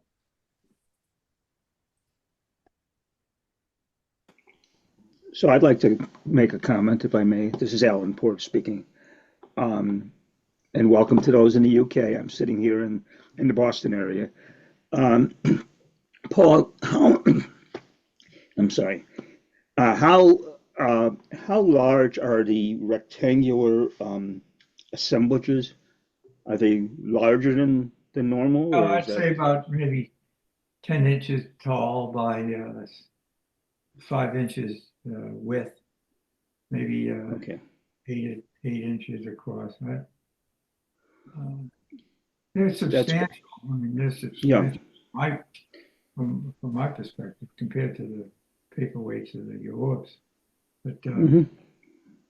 So I'd like to make a comment, if I may. This is Alan Port speaking. Um, and welcome to those in the UK. I'm sitting here in the Boston area. Um, Paul, I'm sorry. Uh, how how large are the rectangular assemblages? Are they larger than normal, or is I'd that say about maybe 10 inches tall by 5 inches width, maybe okay? 8 inches across. Right? They're That's substantial. I mean, they're yeah. substantial. From my perspective, compared to the paperweights of the yours. But Hmm.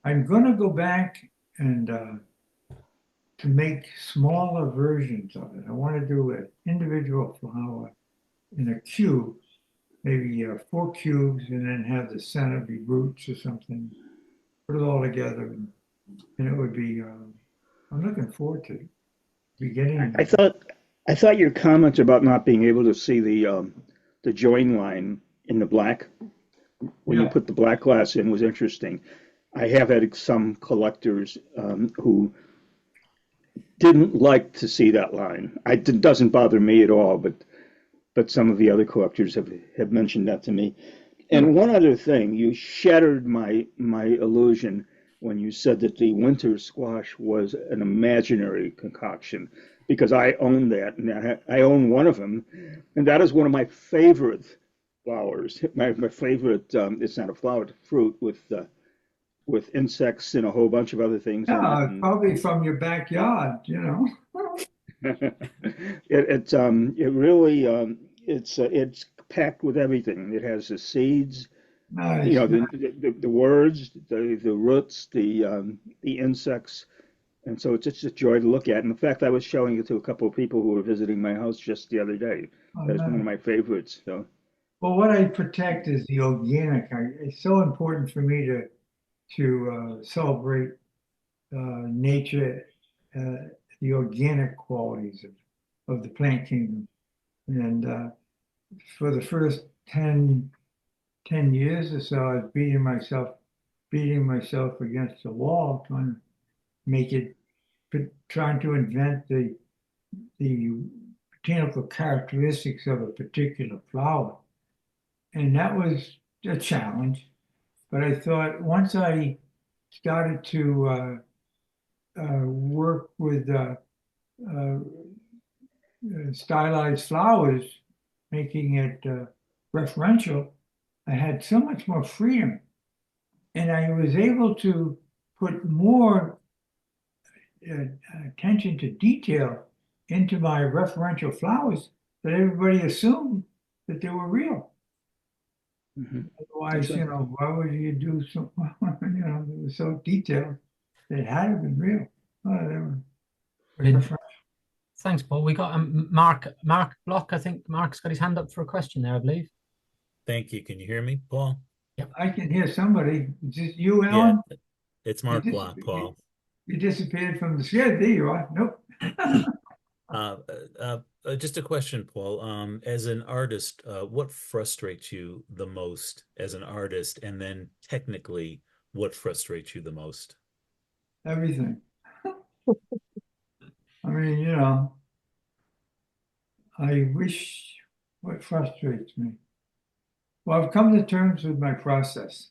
I'm going to go back and to make smaller versions of it. I want to do an individual flower in a cube, maybe 4 cubes, and then have the center be roots or something. Put it all together, and it would be. I'm looking forward to beginning. I thought your comment about not being able to see the join line in the black when you Yeah, put the black glass in was interesting. I have had some collectors who didn't like to see that line. It doesn't bother me at all, but some of the other collectors have mentioned that to me. yeah. And one other thing, you shattered my illusion when you said that the winter squash was an imaginary concoction, because I own that, and I own one of them, and that is one of my favorite flowers. My favorite, it's not a flower, it's a fruit with insects and a whole bunch of other things in it. Yeah, And probably from your backyard, you know. it really it's packed with everything. It has the seeds, you Nice. know, the words, the roots, the insects, and so it's just a joy to look at. And in fact, I was showing it to a couple of people who were visiting my house just the other day. Oh, That's one nice. of my favorites. So Well, what I protect is the organic. It's so important for me to celebrate nature, uh, the organic qualities of the plant kingdom. And for the first 10 years or so, I was beating myself against the wall, trying to make it, trying to invent the botanical characteristics of a particular flower. And that was a challenge. But I thought once I started to work with uh, stylized flowers, making it referential, I had so much more freedom. And I was able to put more uh, attention to detail into my referential flowers that everybody assumed that they were real. mhm, that's Otherwise, right. why would you do so, it was so detailed that it had to be real. Oh, they were Brilliant. referential. Thanks, Paul. We got Mark Block. I think Mark's got his hand up for a question there, I believe. Thank you. Can you hear me, Paul? I can hear somebody. Is this you, Yeah, Alan? it's You Mark Block, disappeared, Paul. you disappeared from the shed. There you are. Nope. Uh, just a question, Paul. As an artist, what frustrates you the most as an artist? And then technically, what frustrates you the most? Everything. I mean, I wish what frustrates me. Well, I've come to terms with my process.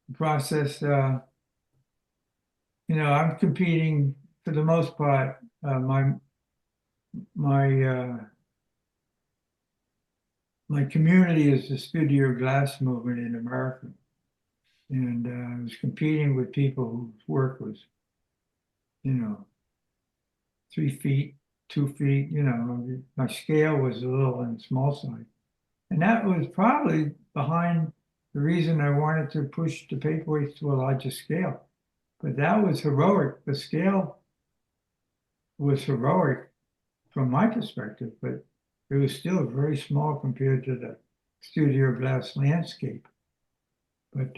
The process, I'm competing for the most part. My my community is the studio glass movement in America, and I was competing with people whose work was, you know, 3 feet, 2 feet. My scale was a little on the small side. And that was probably behind the reason I wanted to push the paperweights to a larger scale. But that was heroic. The scale was heroic from my perspective, but it was still very small compared to the studio glass landscape. But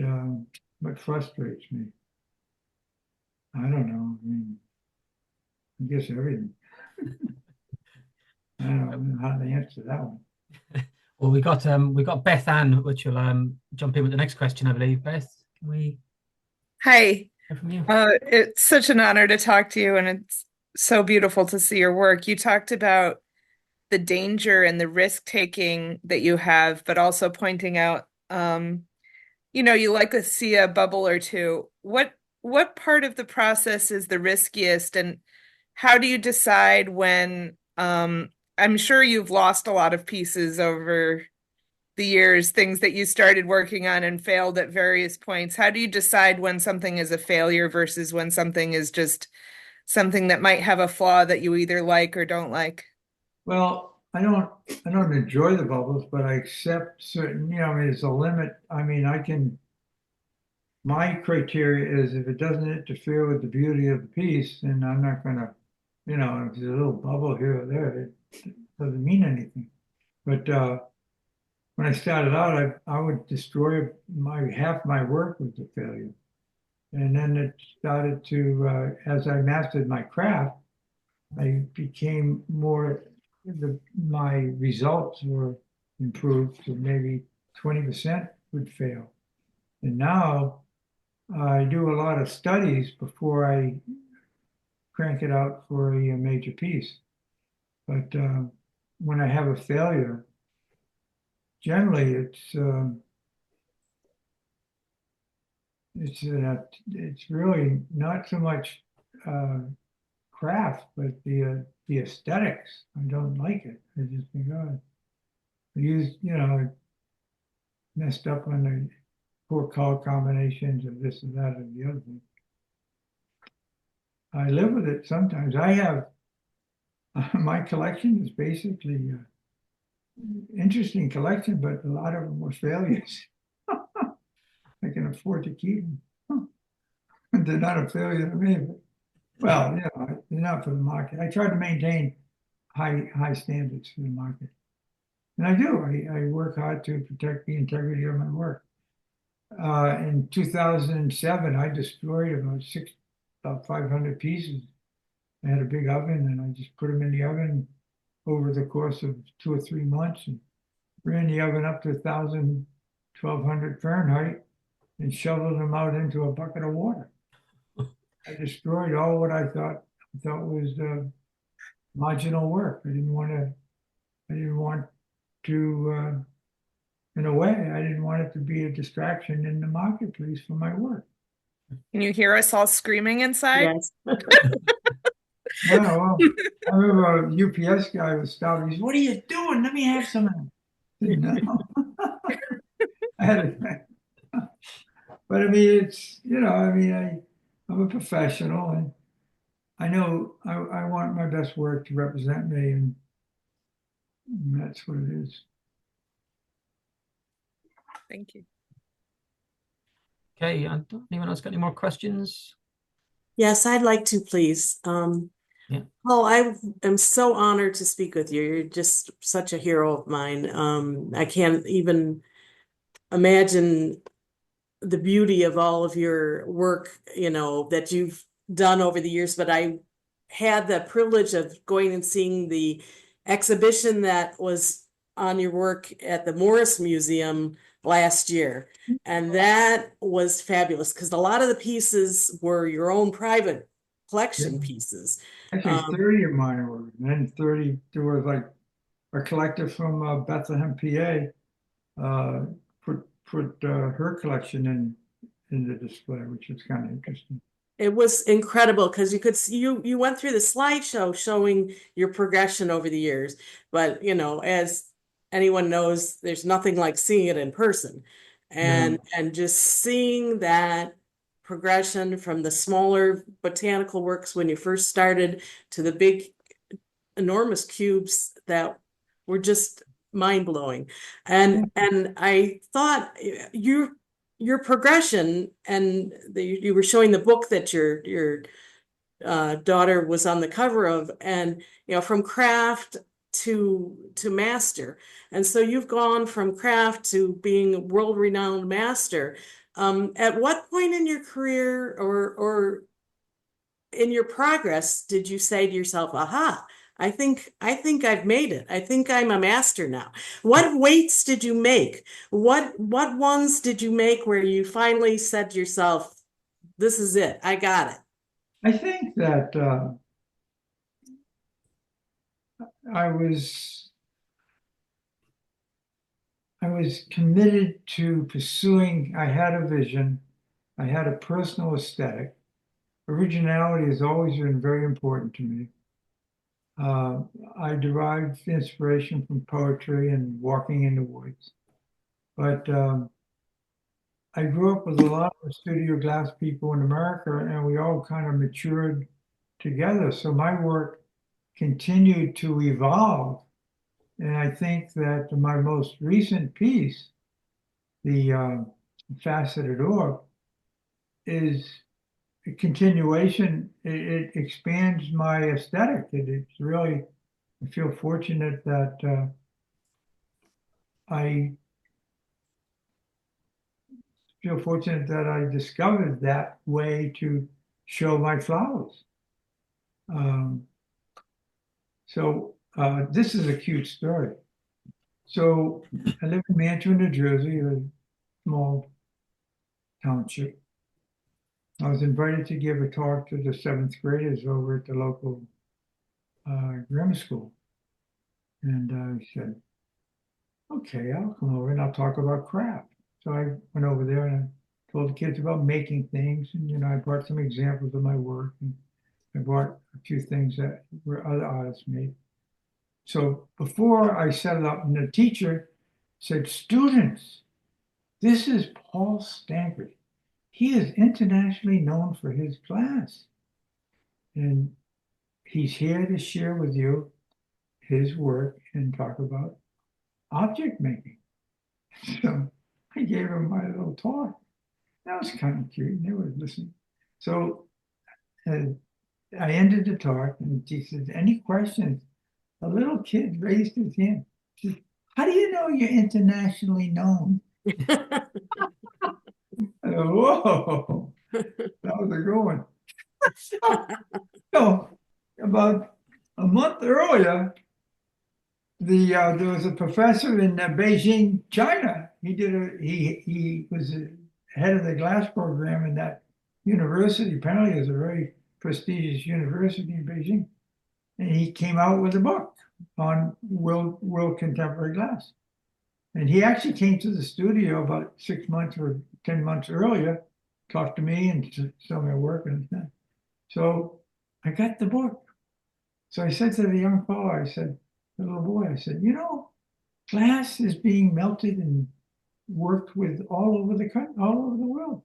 what frustrates me, I don't know. I mean, I guess everything. I don't know how to answer that one. Well, we got Beth Ann, which will jump in with the next question, I believe. Beth, can we Hi, hear from you? it's such an honor to talk to you, and it's so beautiful to see your work. You talked about the danger and the risk taking that you have, but also pointing out, you like to see a bubble or two. What part of the process is the riskiest, and how do you decide when, I'm sure you've lost a lot of pieces over the years, things that you started working on and failed at various points. How do you decide when something is a failure versus when something is just something that might have a flaw that you either like or don't like? Well, I don't enjoy the bubbles, but I accept certain, I mean, there's a limit. I mean, my criteria is if it doesn't interfere with the beauty of the piece, then I'm not gonna, if there's a little bubble here or there, it doesn't mean anything. But when I started out, I would destroy half my work with the failure. And then it started to, as I mastered my craft, I became my results were improved to maybe 20% would fail. And now I do a lot of studies before I crank it out for a major piece. But when I have a failure, generally it's really not so much craft, but the aesthetics. I don't like it. I just think, oh, I used, messed up on the poor color combinations of this and that and the other thing. I live with it sometimes. I have my collection is basically interesting collection, but a lot of them were failures. I can afford to keep them. They're not a failure to me, but, well, they're not for the market. I try to maintain high standards for the market. And I do. I work hard to protect the integrity of my work. In 2007, I destroyed about 500 pieces. I had a big oven, and I just put them in the oven over the course of 2 or 3 months, and ran the oven up to 1,000, 1,200 Fahrenheit, and shoveled them out into a bucket of water. I destroyed all what I thought was marginal work. I didn't want to, in a way, I didn't want it to be a distraction in the marketplace for my work. Can you hear us all screaming inside? Yes. Yeah, well, I remember a UPS guy was stopping. He said, "What are you doing? Let me have some of them." No. I had it. But I mean, I'm a professional, and I know I want my best work to represent me, and that's what it is. Thank you. Okay, anyone else got any more questions? Yes, I'd like to, please. Yeah. Paul, I am so honored to speak with you. You're just such a hero of mine. I can't even imagine the beauty of all of your work, that you've done over the years. But I had the privilege of going and seeing the exhibition that was on your work at the Morris Museum last year. And that was fabulous because a lot of the pieces were your own private collection pieces. Actually, 30 of mine were, and then 30, there was like a collector from Bethlehem, PA, put her collection in the display, which is kind of interesting. It was incredible because you could see you went through the slideshow showing your progression over the years. But, as anyone knows, there's nothing like seeing it in person. And just seeing that progression from the smaller botanical works when you first started to the big, enormous cubes that were just mind-blowing. And I thought your progression, and you were showing the book that your daughter was on the cover of, and from craft to master. And so you've gone from craft to being a world-renowned master. At what point in your career or in your progress did you say to yourself, aha, I think I've made it. I think I'm a master now. What weights did you make? What ones did you make where you finally said to yourself, this is it, I got it? I think that I was committed to pursuing. I had a vision. I had a personal aesthetic. Originality has always been very important to me. I derived inspiration from poetry and walking in the woods. But I grew up with a lot of studio glass people in America, and we all kind of matured together. So my work continued to evolve. And I think that my most recent piece, the faceted orb, is a continuation. It expands my aesthetic. It's really, I feel fortunate that I discovered that way to show my flowers. This is a cute story. So I live in Mantua, New Jersey, a small township. I was invited to give a talk to the 7th graders over at the local grammar school. And I said, okay, I'll come over and I'll talk about craft. So I went over there and I told the kids about making things. And, I brought some examples of my work. And I brought a few things that were other artists made. So before I set it up, and the teacher said, students, this is Paul Stankard. He is internationally known for his class. And he's here to share with you his work and talk about object making. So I gave him my little talk. That was kind of cute. They were listening. So I ended the talk and he said, any questions? A little kid raised his hand. He said, how do you know you're internationally known? I go, whoa, that was a good one. So about a month earlier, there was a professor in Beijing, China. He was the head of the glass program in that university. Apparently, it's a very prestigious university in Beijing. And he came out with a book on world contemporary glass. And he actually came to the studio about 6 months or 10 months earlier, talked to me and saw my work and stuff. So I got the book. So I said to the young fellow, I said, the little boy, I said, glass is being melted and worked with all over the world.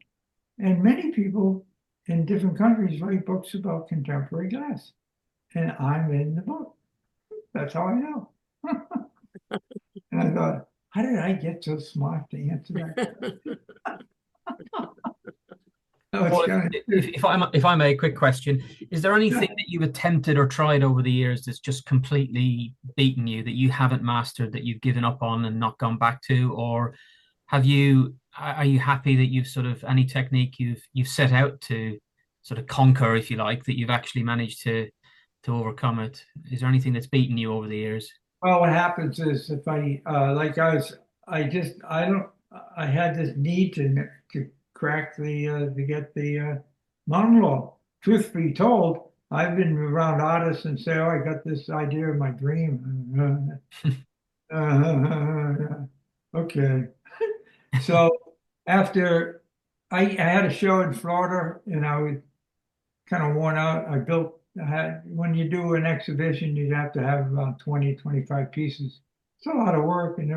And many people in different countries write books about contemporary glass. And I'm in the book. That's how I know. And I thought, how did I get so smart to answer that? Well, if I may, a quick question. Is there anything that you've attempted or tried over the years that's just completely beaten you, that you haven't mastered, that you've given up on and not gone back to? Or are you happy that you've sort of, any technique you've set out to sort of conquer, if you like, that you've actually managed to overcome it? Is there anything that's beaten you over the years? Well, what happens is if I had this need to crack to get the mountain law. Truth be told, I've been around artists and say, oh, I got this idea in my dream. Okay. So after I had a show in Florida and I was kind of worn out, when you do an exhibition, you have to have about 20, 25 pieces. It's a lot of work and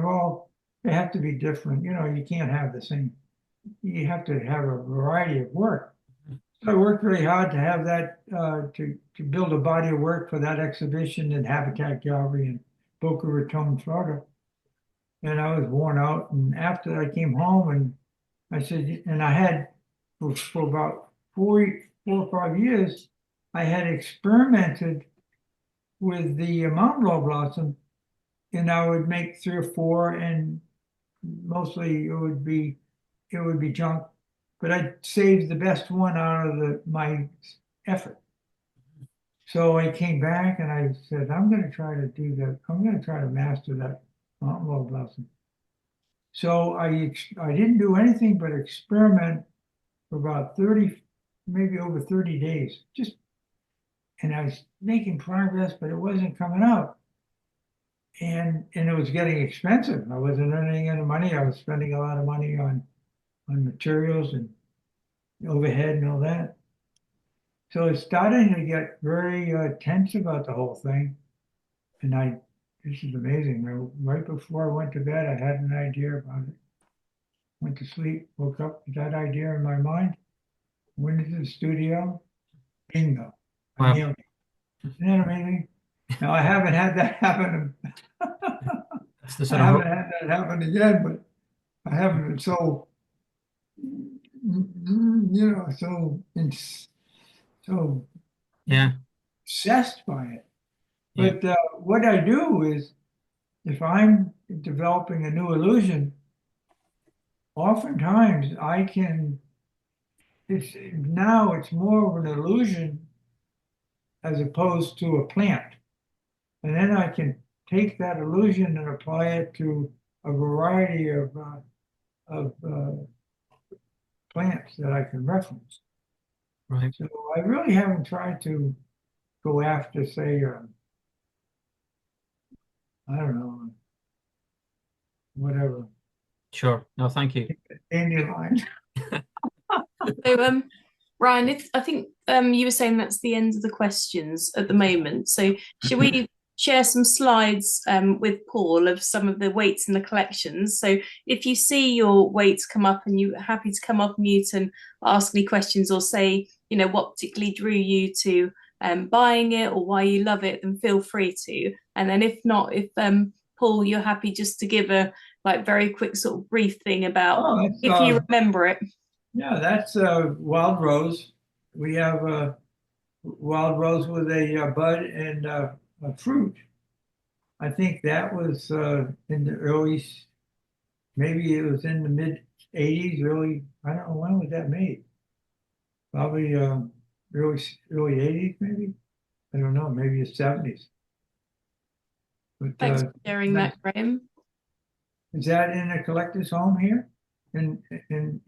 they have to be different. You can't have the same. You have to have a variety of work. So I worked really hard to have that, to build a body of work for that exhibition in Habitat Gallery in Boca Raton, Florida. And I was worn out. And after I came home and I said, and I had for about 4 or 5 years, I had experimented with the mountain laurel blossom, and I would make 3 or 4, and mostly it would be junk, but I saved the best one out of my effort. So I came back and I said, I'm going to try to do that. I'm going to try to master that mountain load lesson. So I didn't do anything but experiment for about 30, maybe over 30 days. And I was making progress, but it wasn't coming out. And it was getting expensive. I wasn't earning any money. I was spending a lot of money on materials and overhead and all that. So it's starting to get very tense about the whole thing. And this is amazing. Right before I went to bed, I had an idea about it. Went to sleep, woke up with that idea in my mind, went into the studio, bingo. I Wow. nailed it. Isn't that amazing? Now I haven't had that happen. That's the I sort of haven't had that happen again, but I haven't been so, so yeah. obsessed by it. Yeah. But what I do is, if I'm developing a new illusion, oftentimes it's more of an illusion as opposed to a plant. And then I can take that illusion and apply it to a variety of plants that I can reference. Right. So I really haven't tried to go after, say, I don't know, whatever, Sure. No, thank you. dandelion. So, Ryan, I think you were saying that's the end of the questions at the moment. So should we share some slides with Paul of some of the weights in the collections? So if you see your weights come up and you're happy to come off mute and ask any questions or say, what particularly drew you to buying it or why you love it, then feel free to. And then if not, if Paul, you're happy just to give a very quick sort of brief thing about if you remember it. Yeah, that's wild rose. We have a wild rose with a bud and a fruit. I think that was in the maybe it was in the mid 80s, I don't know, when was that made? Probably early 80s, maybe. I don't know, maybe the 70s. But Thanks for sharing that, Graham. is that in a collector's home here in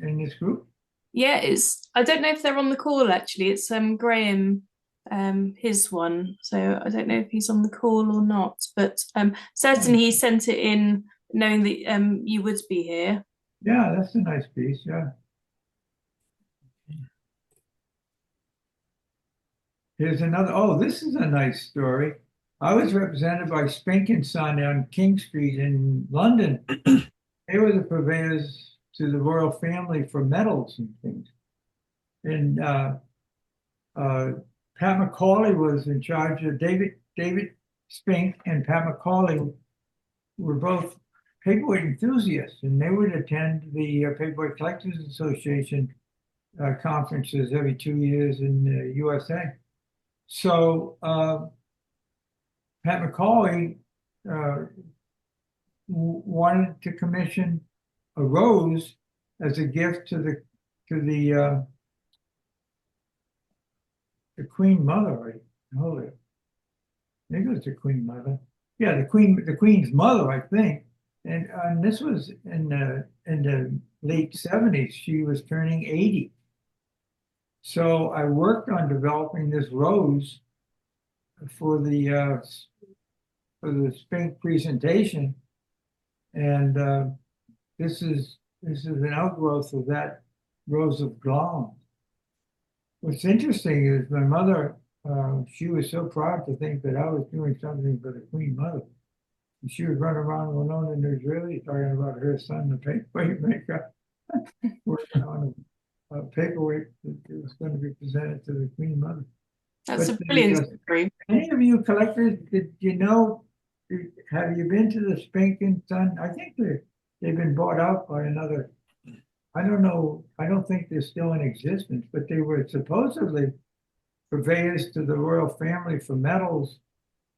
this group? Yeah, I don't know if they're on the call actually. It's Graham, his one. So I don't know if he's on the call or not, but certainly he sent it in knowing that you would be here. Yeah, that's a nice piece, yeah. Here's another, this is a nice story. I was represented by Spink and Son on King Street in London. They were the purveyors to the royal family for medals and things. And Pat McCauley was in charge of David Spink and Pat McCauley were both paperweight enthusiasts, and they would attend the Paperweight Collectors Association conferences every 2 years in the USA. So Pat McCauley wanted to commission a rose as a gift to the Queen Mother, right? Hold it. Maybe it was the Queen Mother. Yeah, the Queen's mother, I think. And this was in the late 70s. She was turning 80. So I worked on developing this rose for the Spink presentation, and this is an outgrowth of that rose of Glaum. What's interesting is my mother, she was so proud to think that I was doing something for the Queen Mother. And she would run around Winona, New Jersey, talking about her son, the paperweight maker, working on a paperweight that was going to be presented to the Queen Mother. That's a brilliant story. Any of you collectors, have you been to the Spink and Son? I think they've been bought out by another. I don't know. I don't think they're still in existence, but they were supposedly purveyors to the royal family for medals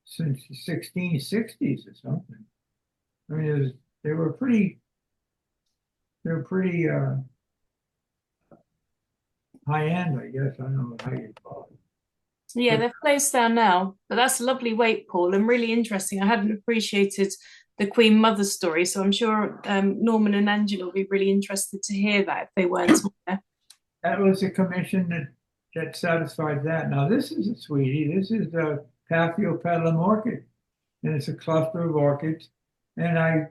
since the 1660s or something. I mean, they were pretty high end, I guess. I don't know how you call it. Yeah, they're closed down now, but that's a lovely weight, Paul, and really interesting. I hadn't appreciated the Queen Mother story, so I'm sure Norman and Angela will be really interested to hear that if they weren't aware. That was a commission that satisfied that. Now this is a sweetie. This is a Paphiopedilum orchid, and it's a cluster of orchids. And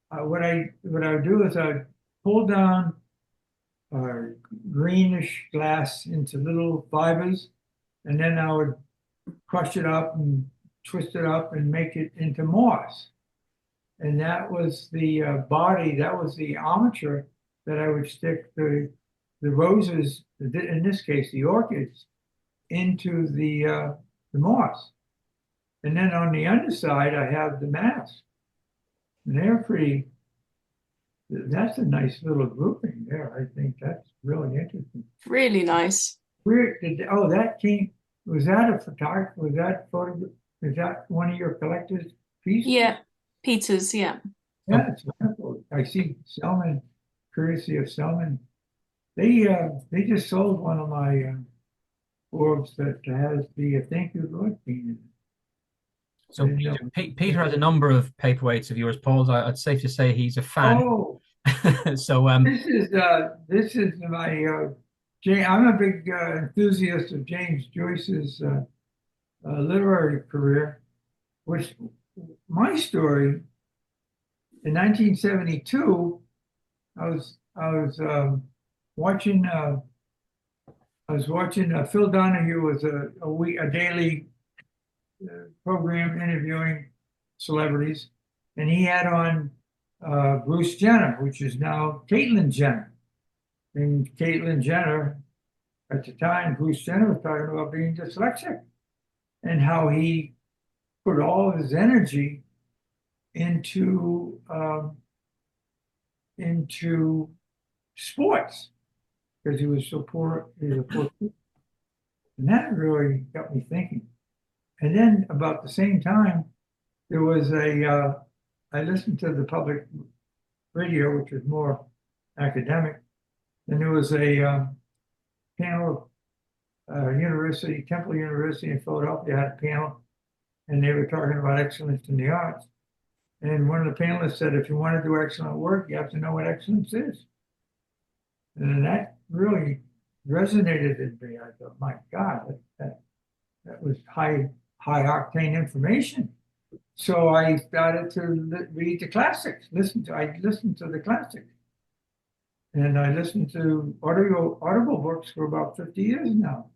what I would do is I pull down greenish glass into little fibers, and then I would crush it up and twist it up and make it into moss. And that was the body, that was the armature that I would stick the roses, in this case the orchids, into the moss. And then on the underside I have the mass. And they're pretty, that's a nice little grouping there. I think that's really interesting. Really nice. Where did, oh, that came, was that a photograph, was that photograph, is that one of your collector's pieces? Yeah, Peter's, yeah. Yeah, it's wonderful. I see Selman, courtesy of Selman. They just sold one of my orbs that has the Thank You Lord theme in it. So Peter has a number of paperweights of yours, Paul. I'd safe to say he's a fan. Oh, so this is my I'm a big enthusiast of James Joyce's literary career, which my story in 1972, I was watching Phil Donahue was a daily program interviewing celebrities, and he had on Bruce Jenner, which is now Caitlyn Jenner. And Caitlyn Jenner, at the time, Bruce Jenner was talking about being dyslexic and how he put all of his energy into sports because he was so poor. He was a poor kid. And that really got me thinking. And then about the same time, there was I listened to the public radio, which was more academic, and there was a panel of Temple University in Philadelphia had a panel, and they were talking about excellence in the arts. And one of the panelists said, if you want to do excellent work, you have to know what excellence is. And that really resonated in me. I thought, my God, that was high octane information. So I started to read the classics. I listened to the classics. And I listened to audible books for about 50 years now.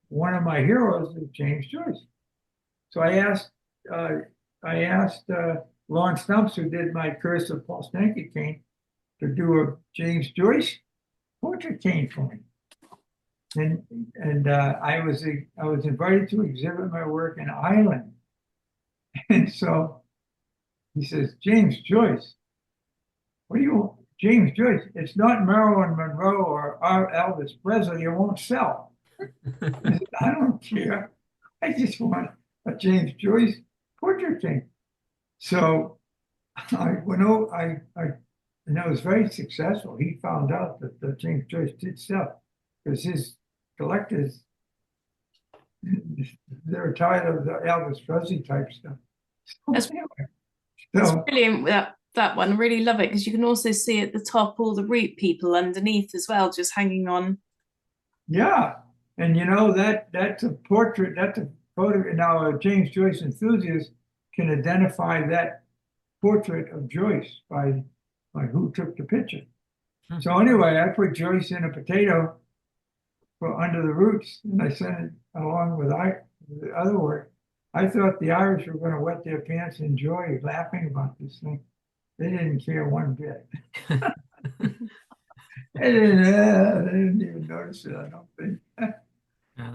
One of my heroes is James Joyce. So I asked Lon Stumps, who did my Curse of Paul Stankard cane, to do a James Joyce portrait cane for me. And I was invited to exhibit my work in Ireland. And so he says, James Joyce, what do you want? James Joyce, it's not Marilyn Monroe or Elvis Presley, it won't sell. I said, I don't care. I just want a James Joyce portrait cane. So I went over, and that was very successful. He found out that James Joyce did sell because his collectors, they're tired of the Elvis Presley type stuff. That's brilliant. That one, I really love it because you can also see at the top all the root people underneath as well, just hanging on. Yeah, and that's a portrait. That's a photo. Now a James Joyce enthusiast can identify that portrait of Joyce by who took the picture. So anyway, I put Joyce in a potato for under the roots, and I sent it along with the other work. I thought the Irish were going to wet their pants in joy laughing about this thing. They didn't care one bit. They didn't even notice it, I don't think.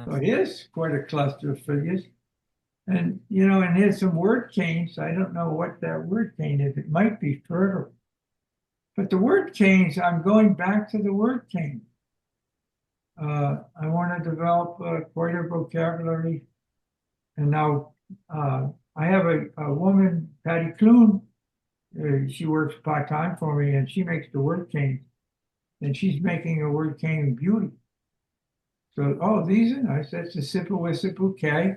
So here's quite a cluster of figures. And, and here's some word canes. I don't know what that word cane is. It might be fertile. But the word canes, I'm going back to the word cane. I want to develop quite a vocabulary. And now I have a woman, Patty Clune. She works part-time for me, and she makes the word cane. And she's making a word cane beauty. So, oh, these are nice. That's the Sipawissa bouquet.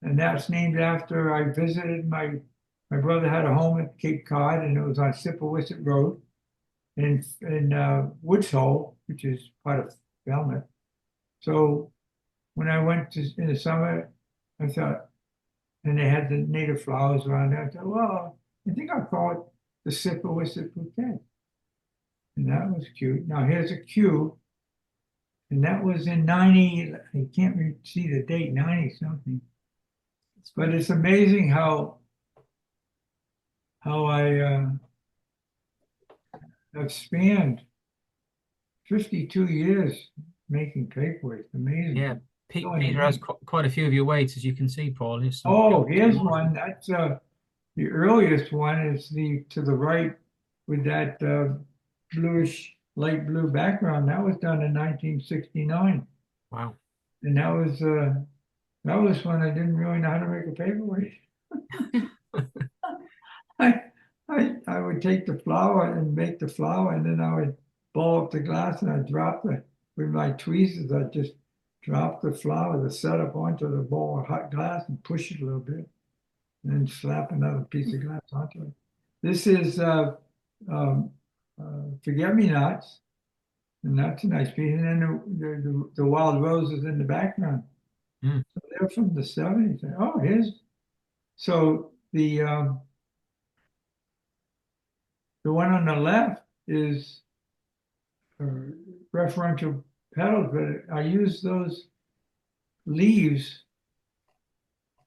And that's named after I visited my brother had a home at Cape Cod, and it was on Sipawissa Road in Woods Hole, which is part of Falmouth. So when I went in the summer, I thought, and they had the native flowers around there. I thought, well, I think I'll call it the Sipawissa bouquet. And that was cute. Now here's a cube, and that was in 90, I can't really see the date, 90 something. But it's amazing how I have spanned 52 years making paperweights. Amazing. Yeah, Peter has quite a few of your weights, as you can see, Paul. Oh, here's one. That's the earliest one is to the right with that bluish, light blue background. That was done in 1969. Wow. And that was when I didn't really know how to make a paperweight. I would take the flour and make the flour, and then I would ball up the glass, and I'd drop it with my tweezers. I'd just drop the flour, the setup onto the ball of hot glass and push it a little bit, and then slap another piece of glass onto it. This is forget-me-nots, and that's a nice piece. And then the wild roses in the background. Mm. So they're from the 70s. Oh, so the one on the left is referential petals, but I use those leaves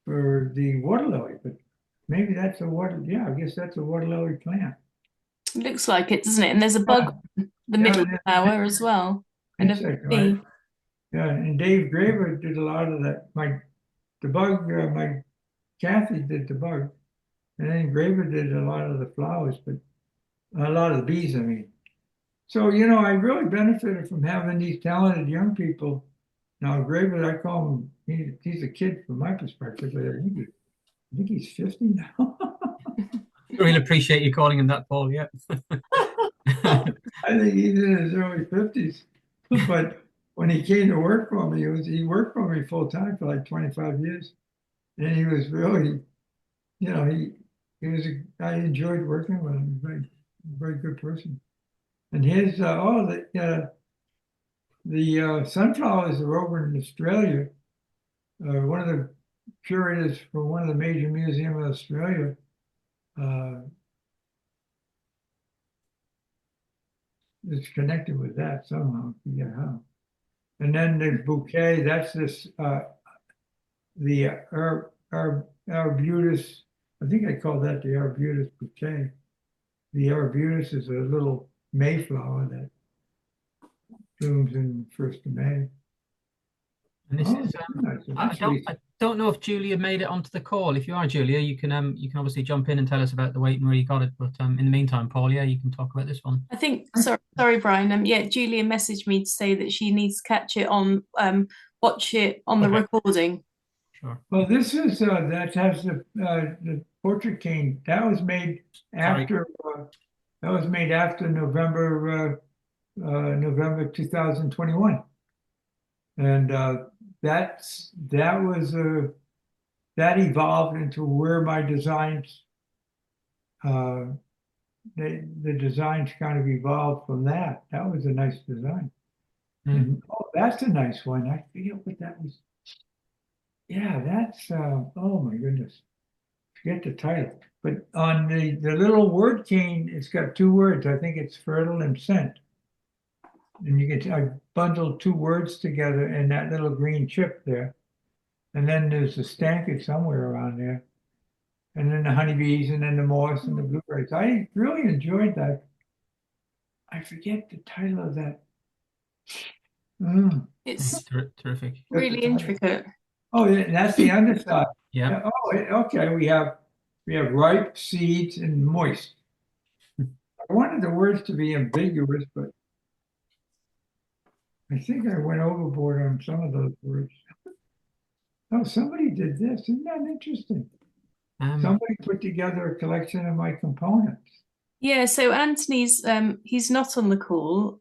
for the water lily, but maybe that's yeah, I guess that's a water lily plant. It looks like it, doesn't it? And there's a bug in the middle flower as well. And a bee. Yeah, and Dave Graver did a lot of that. My Kathy did the bug, and then Graver did a lot of the flowers, but a lot of the bees, I mean. So, I really benefited from having these talented young people. Now, Graver, I call him, he's a kid from my perspective, but I think he's 50 now. I really appreciate you calling him that, Paul, yeah. I think he's in his early 50s. But when he came to work for me, he worked for me full time for like 25 years. And he was really, I enjoyed working with him. Very, very good person. And his, the sunflowers are over in Australia. One of the curators for one of the major museums in Australia is connected with that somehow. I forget how. And then the bouquet, that's this, the arbutus, I think I call that the arbutus bouquet. The arbutus is a little mayflower that blooms in the 1st of May. And this is, I don't know if Julia made it onto the call. If you are, Julia, you can obviously jump in and tell us about the weight and where you got it. But in the meantime, Paul, yeah, you can talk about this one. I think, sorry, Brian. Yeah, Julia messaged me to say that she needs to catch it on, watch it on the recording. Sure. Well, this is that has the portrait cane. That was made after November 2021, and that evolved into where my designs. The designs kind of evolved from that. That was a nice design. Mm. And, that's a nice one. I forget what that was. Yeah, that's oh my goodness. Forget the title. But on the little word cane, it's got 2 words. I think it's fertile and scent. And I bundled 2 words together in that little green chip there. And then there's the Stankard somewhere around there. And then the honeybees, and then the moss and the blueberries. I really enjoyed that. I forget the title of that. It's terrific. really intricate. Oh, that's the underside. Yeah. Oh, okay. We have ripe, seeds, and moist. I wanted the words to be ambiguous, but I think I went overboard on some of those words. Oh, somebody did this. Isn't that interesting? Somebody put together a collection of my components. Yeah, so Anthony's he's not on the call,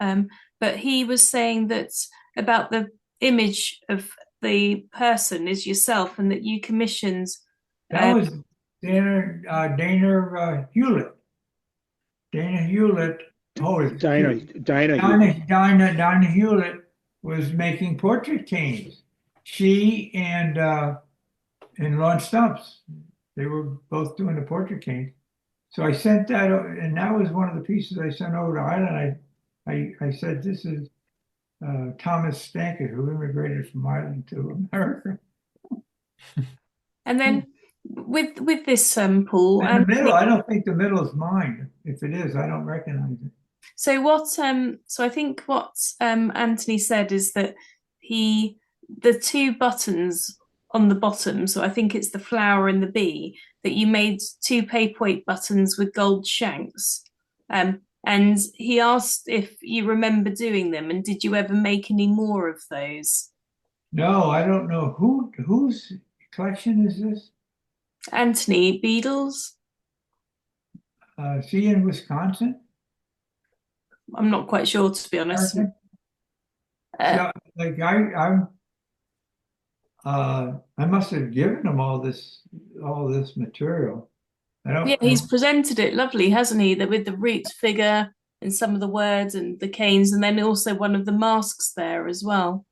but he was saying that about the image of the person is yourself, and that you commissioned. That was Dana Hewlett. Dana Hewlett. Oh, it's Dinah Hewlett was making portrait canes. She and Lon Stumps, they were both doing the portrait canes. So I sent that, and that was one of the pieces I sent over to Ireland. I said, this is Thomas Stankard, who immigrated from Ireland to America. And then with this, Paul, in the middle, I don't think the middle is mine. If it is, I don't recognize it. So what? So I think what Anthony said is that the two buttons on the bottom. So I think it's the flower and the bee, that you made two paperweight buttons with gold shanks. And he asked if you remember doing them, and did you ever make any more of those? No, I don't know. Whose collection is this? Anthony Beadle's. Is he in Wisconsin? I'm not quite sure, to be honest. Yeah, like I must have given him all this material. Yeah, he's presented it lovely, hasn't he? That with the root figure and some of the words and the canes, and then also one of the masks there as well.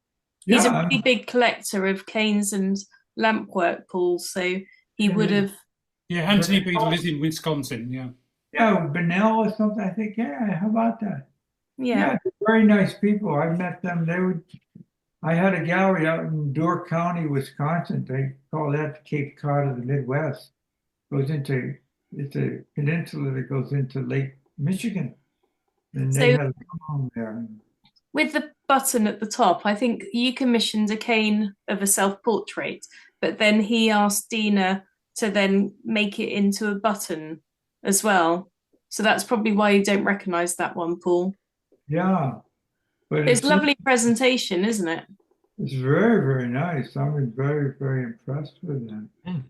Yeah, he's a pretty big collector of canes and lampwork, Paul. So he would have. Yeah, Anthony Beadle is in Wisconsin. Yeah. Yeah, Bunnell or something. I think. Yeah, how about that? Yeah, very nice people. I met them. I had a gallery out in Door County, Wisconsin. They call that Cape Cod of the Midwest. It's a peninsula that goes into Lake Michigan. And they had a home there. With the button at the top, I think you commissioned a cane of a self-portrait, but then he asked Dina to then make it into a button as well. So that's probably why you don't recognize that one, Paul. Yeah. But it's lovely presentation, isn't it? It's very, very nice. I'm very, very impressed with them. Mm.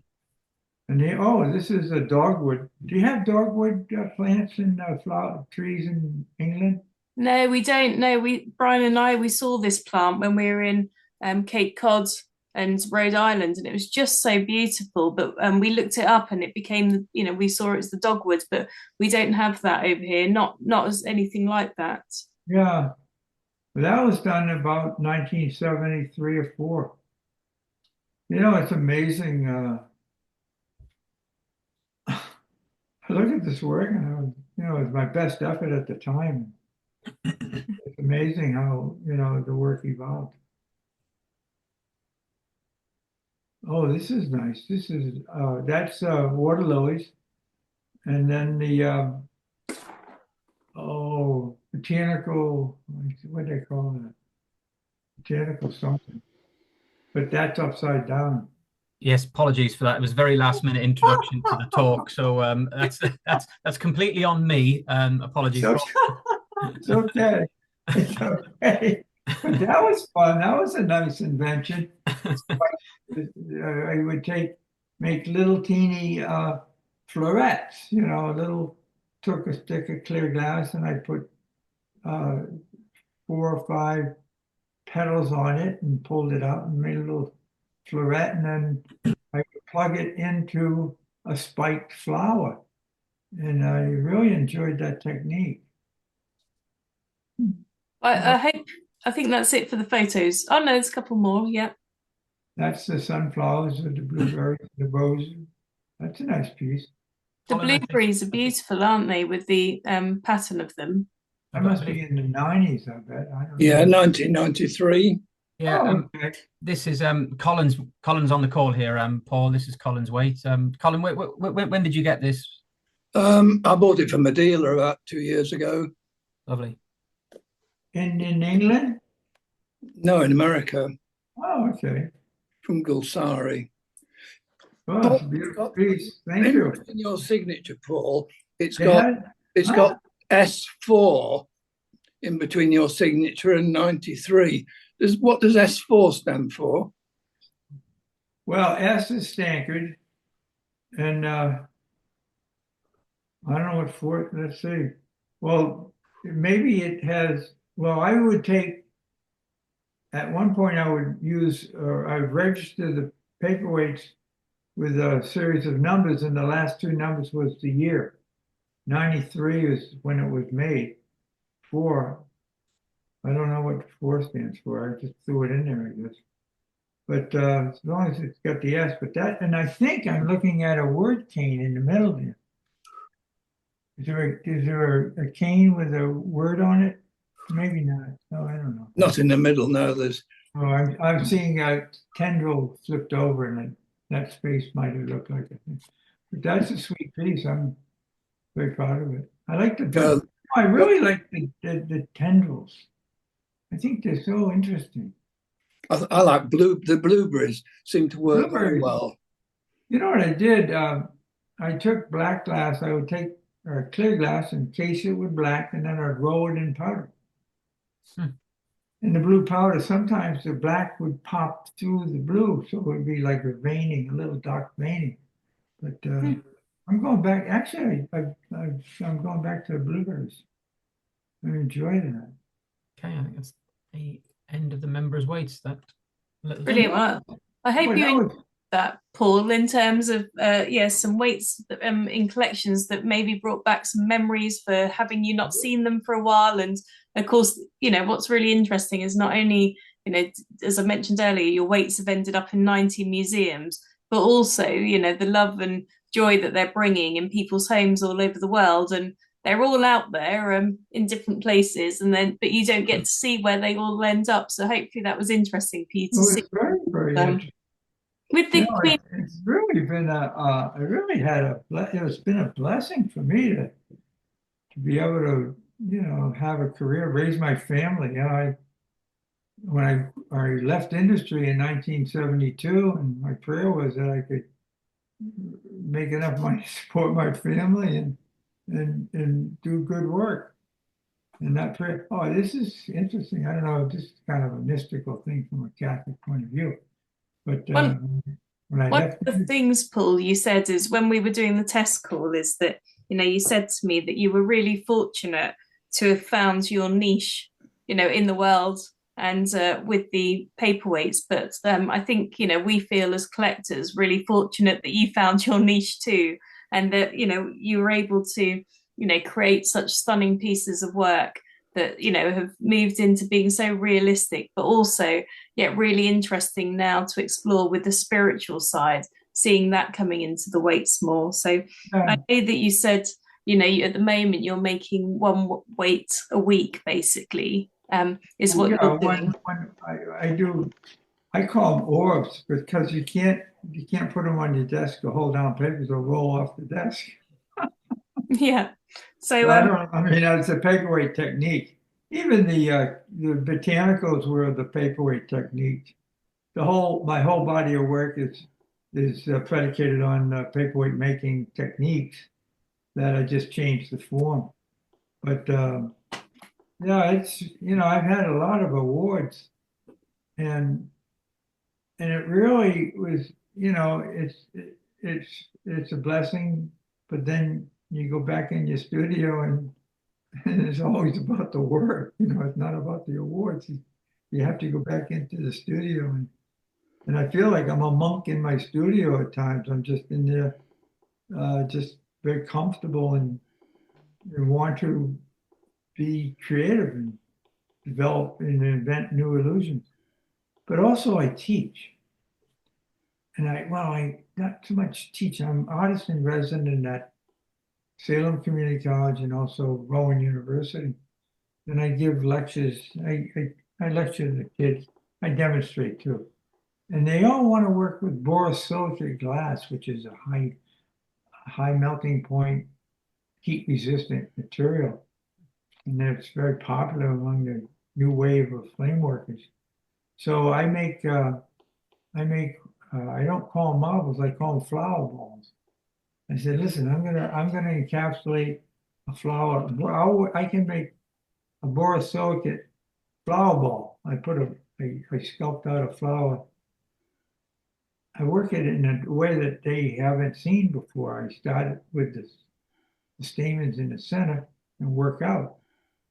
And this is a dogwood. Do you have dogwood plants and flower trees in England? No, we don't. No, Brian and I saw this plant when we were in Cape Cod and Rhode Island, and it was just so beautiful. But we looked it up, and it became, we saw it as the dogwood, but we don't have that over here. Not as anything like that. Yeah. That was done about 1973 or 4. It's amazing. I look at this work, and it was my best effort at the time. It's amazing how the work evolved. Oh, this is nice. This is that's water lilies, and then the botanical, what do they call that? Botanical something. But that's upside down. Yes, apologies for that. It was a very last minute introduction to the talk. So that's completely on me. Apologies. It's okay. It's okay. But that was fun. That was a nice invention. I would make little teeny florets, took a stick of clear glass and I put 4 or 5 petals on it and pulled it out and made a little floret, and then I would plug it into a spiked flower. And I really enjoyed that technique. I think that's it for the photos. Oh no, there's a couple more. Yeah. That's the sunflowers with the blueberries, the roses. That's a nice piece. The blueberries are beautiful, aren't they, with the pattern of them? That must be in the 90s, I bet. I don't know. 1993. Yeah, okay. This is Colin's on the call here. Paul, this is Colin's weight. Colin, when did you get this? I bought it from a dealer about 2 years ago. Lovely. In England? No, in America. Oh, okay. From Gulsari. Oh, that's a beautiful piece. Thank you. In your signature, Paul, it's got S4 in between your signature and 93. What does S4 stand for? Well, S is Stankard, and I don't know what for. Let's see. Well, maybe it has. Well, I would take at one point I would use, or I would register the paperweights with a series of numbers, and the last two numbers was the year. 93 is when it was made. 4, I don't know what 4 stands for. I just threw it in there, I guess. But as long as it's got the S, but that, and I think I'm looking at a word cane in the middle there. Is there a cane with a word on it? Maybe not. No, I don't know. Not in the middle, no, there's, Oh, I'm seeing a tendril flipped over, and that space might have looked like it. But that's a sweet piece. I'm very proud of it. I like the. I really like the tendrils. I think they're so interesting. I like the blueberries seem to work very well. You know what I did? I took black glass. I would take clear glass and case it with black, and then I'd roll it in powder. In the blue powder, sometimes the black would pop through the blue, so it would be like a veining, a little dark veining. But I'm going back. Actually, I'm going back to the blueberries. I enjoy that. Okay, I think that's the end of the members' weights. That brilliant. Well, I hope you enjoyed that, Paul, in terms of some weights in collections that maybe brought back some memories for having you not seen them for a while. And of course, what's really interesting is not only, as I mentioned earlier, your weights have ended up in 90 museums, but also, the love and joy that they're bringing in people's homes all over the world. And they're all out there in different places, but you don't get to see where they all end up. So hopefully that was interesting for you to see. It's very, very interesting. With the Queen, it's really been it's been a blessing for me to be able to, have a career, raise my family. When I left industry in 1972, and my prayer was that I could make enough money to support my family and do good work. And that prayer, this is interesting. I don't know, just kind of a mystical thing from a Catholic point of view. But when I left, one of the things, Paul, you said is when we were doing the test call is that, you said to me that you were really fortunate to have found your niche, in the world and with the paperweights. But I think, we feel as collectors really fortunate that you found your niche too, and that, you were able to, create such stunning pieces of work that, have moved into being so realistic, but also yet really interesting now to explore with the spiritual side, seeing that coming into the weights more. So I know that you said, at the moment you're making one weight a week, basically, is what you're doing. I call them orbs because you can't put them on your desk or hold down papers or roll off the desk. Yeah. So it's a paperweight technique. Even the botanicals were the paperweight technique. My whole body of work is predicated on paperweight making techniques that I just changed the form. But it's I've had a lot of awards, and it really was it's a blessing. But then you go back in your studio and it's always about the work. It's not about the awards. You have to go back into the studio, and I feel like I'm a monk in my studio at times. I'm just in there, just very comfortable and want to be creative and develop and invent new illusions. But also I teach. And I not too much teach. I'm artist in resident at Salem Community College and also Rowan University. And I give lectures. I lecture the kids. I demonstrate too. And they all want to work with borosilicate glass, which is a high melting point, heat resistant material. And it's very popular among the new wave of flame workers. So I don't call them marbles, I call them flower balls. I said, listen, I'm gonna encapsulate a flower. I can make a borosilicate flower ball. I sculpt out a flower. I work it in a way that they haven't seen before. I started with the stamens in the center and work out.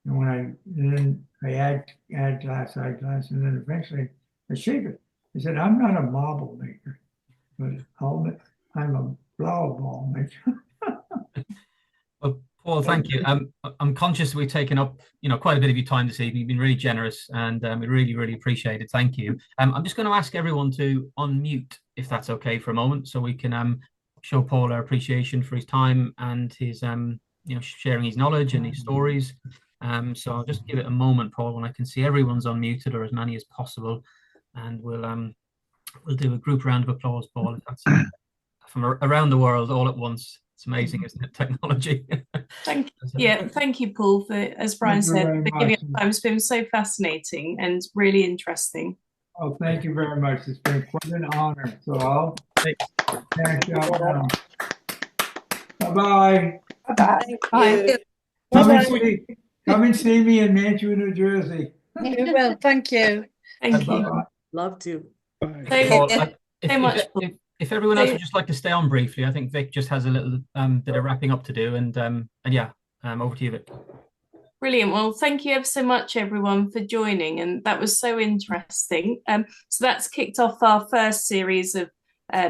And then I add glass, and then eventually a shaker. I said, I'm not a marble maker, but I'm a flower ball maker. Well, Paul, thank you. I'm conscious we've taken up, quite a bit of your time this evening. You've been really generous, and we really, really appreciate it. Thank you. I'm just going to ask everyone to unmute, if that's okay, for a moment, so we can show Paul our appreciation for his time and his, sharing his knowledge and his stories. So I'll just give it a moment, Paul, when I can see everyone's unmuted, or as many as possible, and we'll do a group round of applause, Paul, if that's from around the world all at once. It's amazing, isn't it? Technology. Thank you, Paul, for, as Brian said, for giving up time. It's been so fascinating and really interesting. Oh, thank you very much. It's been quite an honor. So I'll thank you. Bye-bye. Bye. Come and see me in Mantua, New Jersey. You will. Thank you. Thank you. Love to. Paul, if everyone else would just like to stay on briefly, I think Vic just has a little bit of wrapping up to do, and over to you, Vic. Brilliant. Well, thank you ever so much, everyone, for joining, and that was so interesting. So that's kicked off our first series of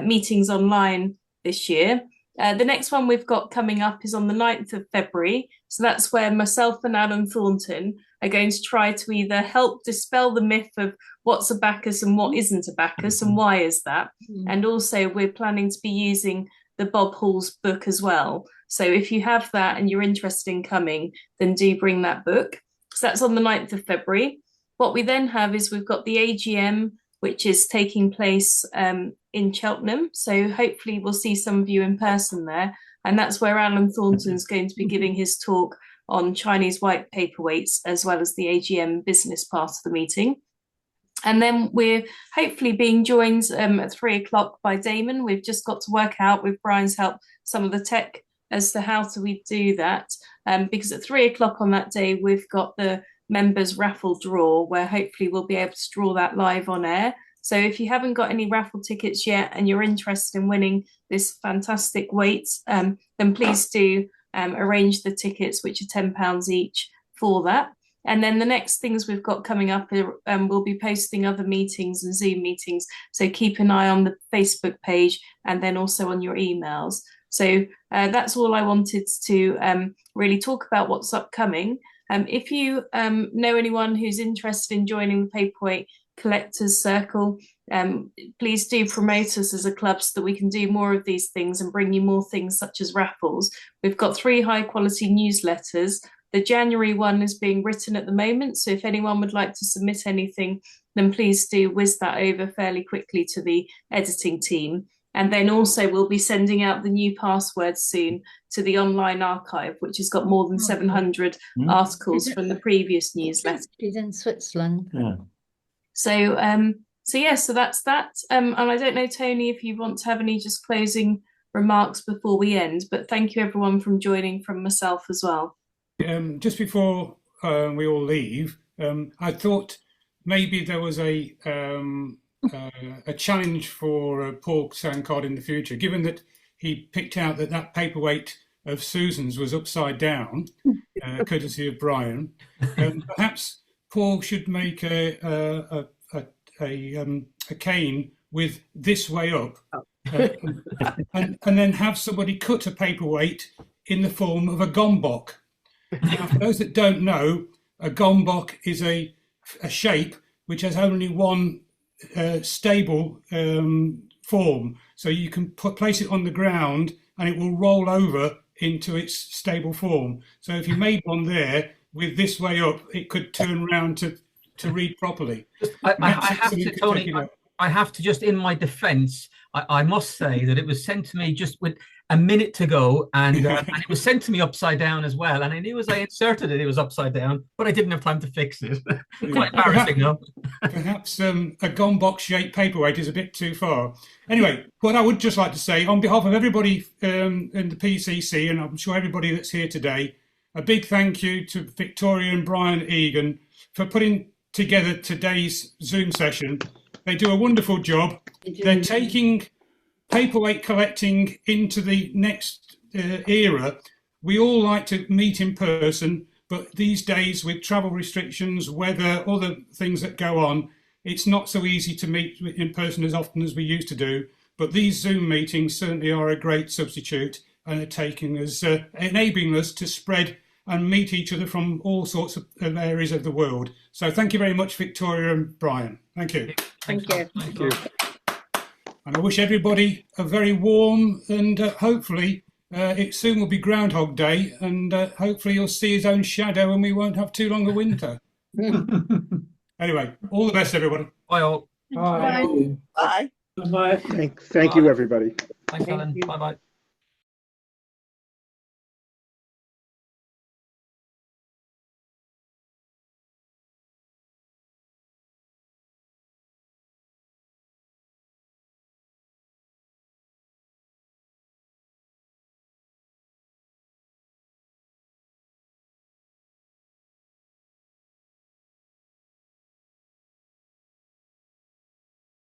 meetings online this year. The next one we've got coming up is on the 9th of February. So that's where myself and Alan Thornton are going to try to either help dispel the myth of what's a Bacchus and what isn't a Bacchus and why is that. And also we're planning to be using the Bob Hall's book as well. So if you have that and you're interested in coming, then do bring that book. So that's on the 9th of February. What we then have is we've got the AGM, which is taking place in Cheltenham. So hopefully we'll see some of you in person there. And that's where Alan Thornton's going to be giving his talk on Chinese white paperweights, as well as the AGM business part of the meeting. And then we're hopefully being joined at 3 o'clock by Damon. We've just got to work out, with Brian's help, some of the tech as to how do we do that. Because at 3 o'clock on that day, we've got the members raffle draw, where hopefully we'll be able to draw that live on air. So if you haven't got any raffle tickets yet and you're interested in winning this fantastic weight, then please do arrange the tickets, which are £10 each, for that. And then the next things we've got coming up, we'll be posting other meetings and Zoom meetings. So keep an eye on the Facebook page and then also on your emails. So that's all I wanted to really talk about what's upcoming. If you know anyone who's interested in joining the Paperweight Collectors Circle, please do promote us as a club so that we can do more of these things and bring you more things such as raffles. We've got 3 high quality newsletters. The January one is being written at the moment, so if anyone would like to submit anything, then please do whiz that over fairly quickly to the editing team. And then also we'll be sending out the new passwords soon to the online archive, which has got more than 700 articles from the previous newsletter. She's in Switzerland. Yeah. So so that's that. And I don't know, Tony, if you want to have any just closing remarks before we end, but thank you everyone for joining from myself as well. Just before we all leave, I thought maybe there was a challenge for Paul Stankard in the future, given that he picked out that paperweight of Susan's was upside down, courtesy of Brian. Perhaps Paul should make a cane with this way up, and then have somebody cut a paperweight in the form of a gombok. Now, for those that don't know, a gombok is a shape which has only one stable form. So you can place it on the ground and it will roll over into its stable form. So if you made one there with this way up, it could turn around to read properly. I have to, Tony, I have to just, in my defence, I must say that it was sent to me just with a minute to go, and it was sent to me upside down as well. And I knew as I inserted it, it was upside down, but I didn't have time to fix it. Quite embarrassing, no? Perhaps a gombok-shaped paperweight is a bit too far. Anyway, what I would just like to say, on behalf of everybody in the PCC, and I'm sure everybody that's here today, a big thank you to Victoria and Brian Egan for putting together today's Zoom session. They do a wonderful job. They're taking paperweight collecting into the next era. We all like to meet in person, But these days, with travel restrictions, weather, other things that go on, it's not so easy to meet in person as often as we used to do. But these Zoom meetings certainly are a great substitute and are enabling us to spread and meet each other from all sorts of areas of the world. So thank you very much, Victoria and Brian. Thank you. Thank you. Thank you. And I wish everybody a very warm and hopefully it soon will be Groundhog Day, and hopefully you'll see his own shadow and we won't have too long a winter. Anyway, all the best, everybody. Bye all. Bye. Bye. Bye. Thank you, everybody. Thanks, Ellen. Bye bye.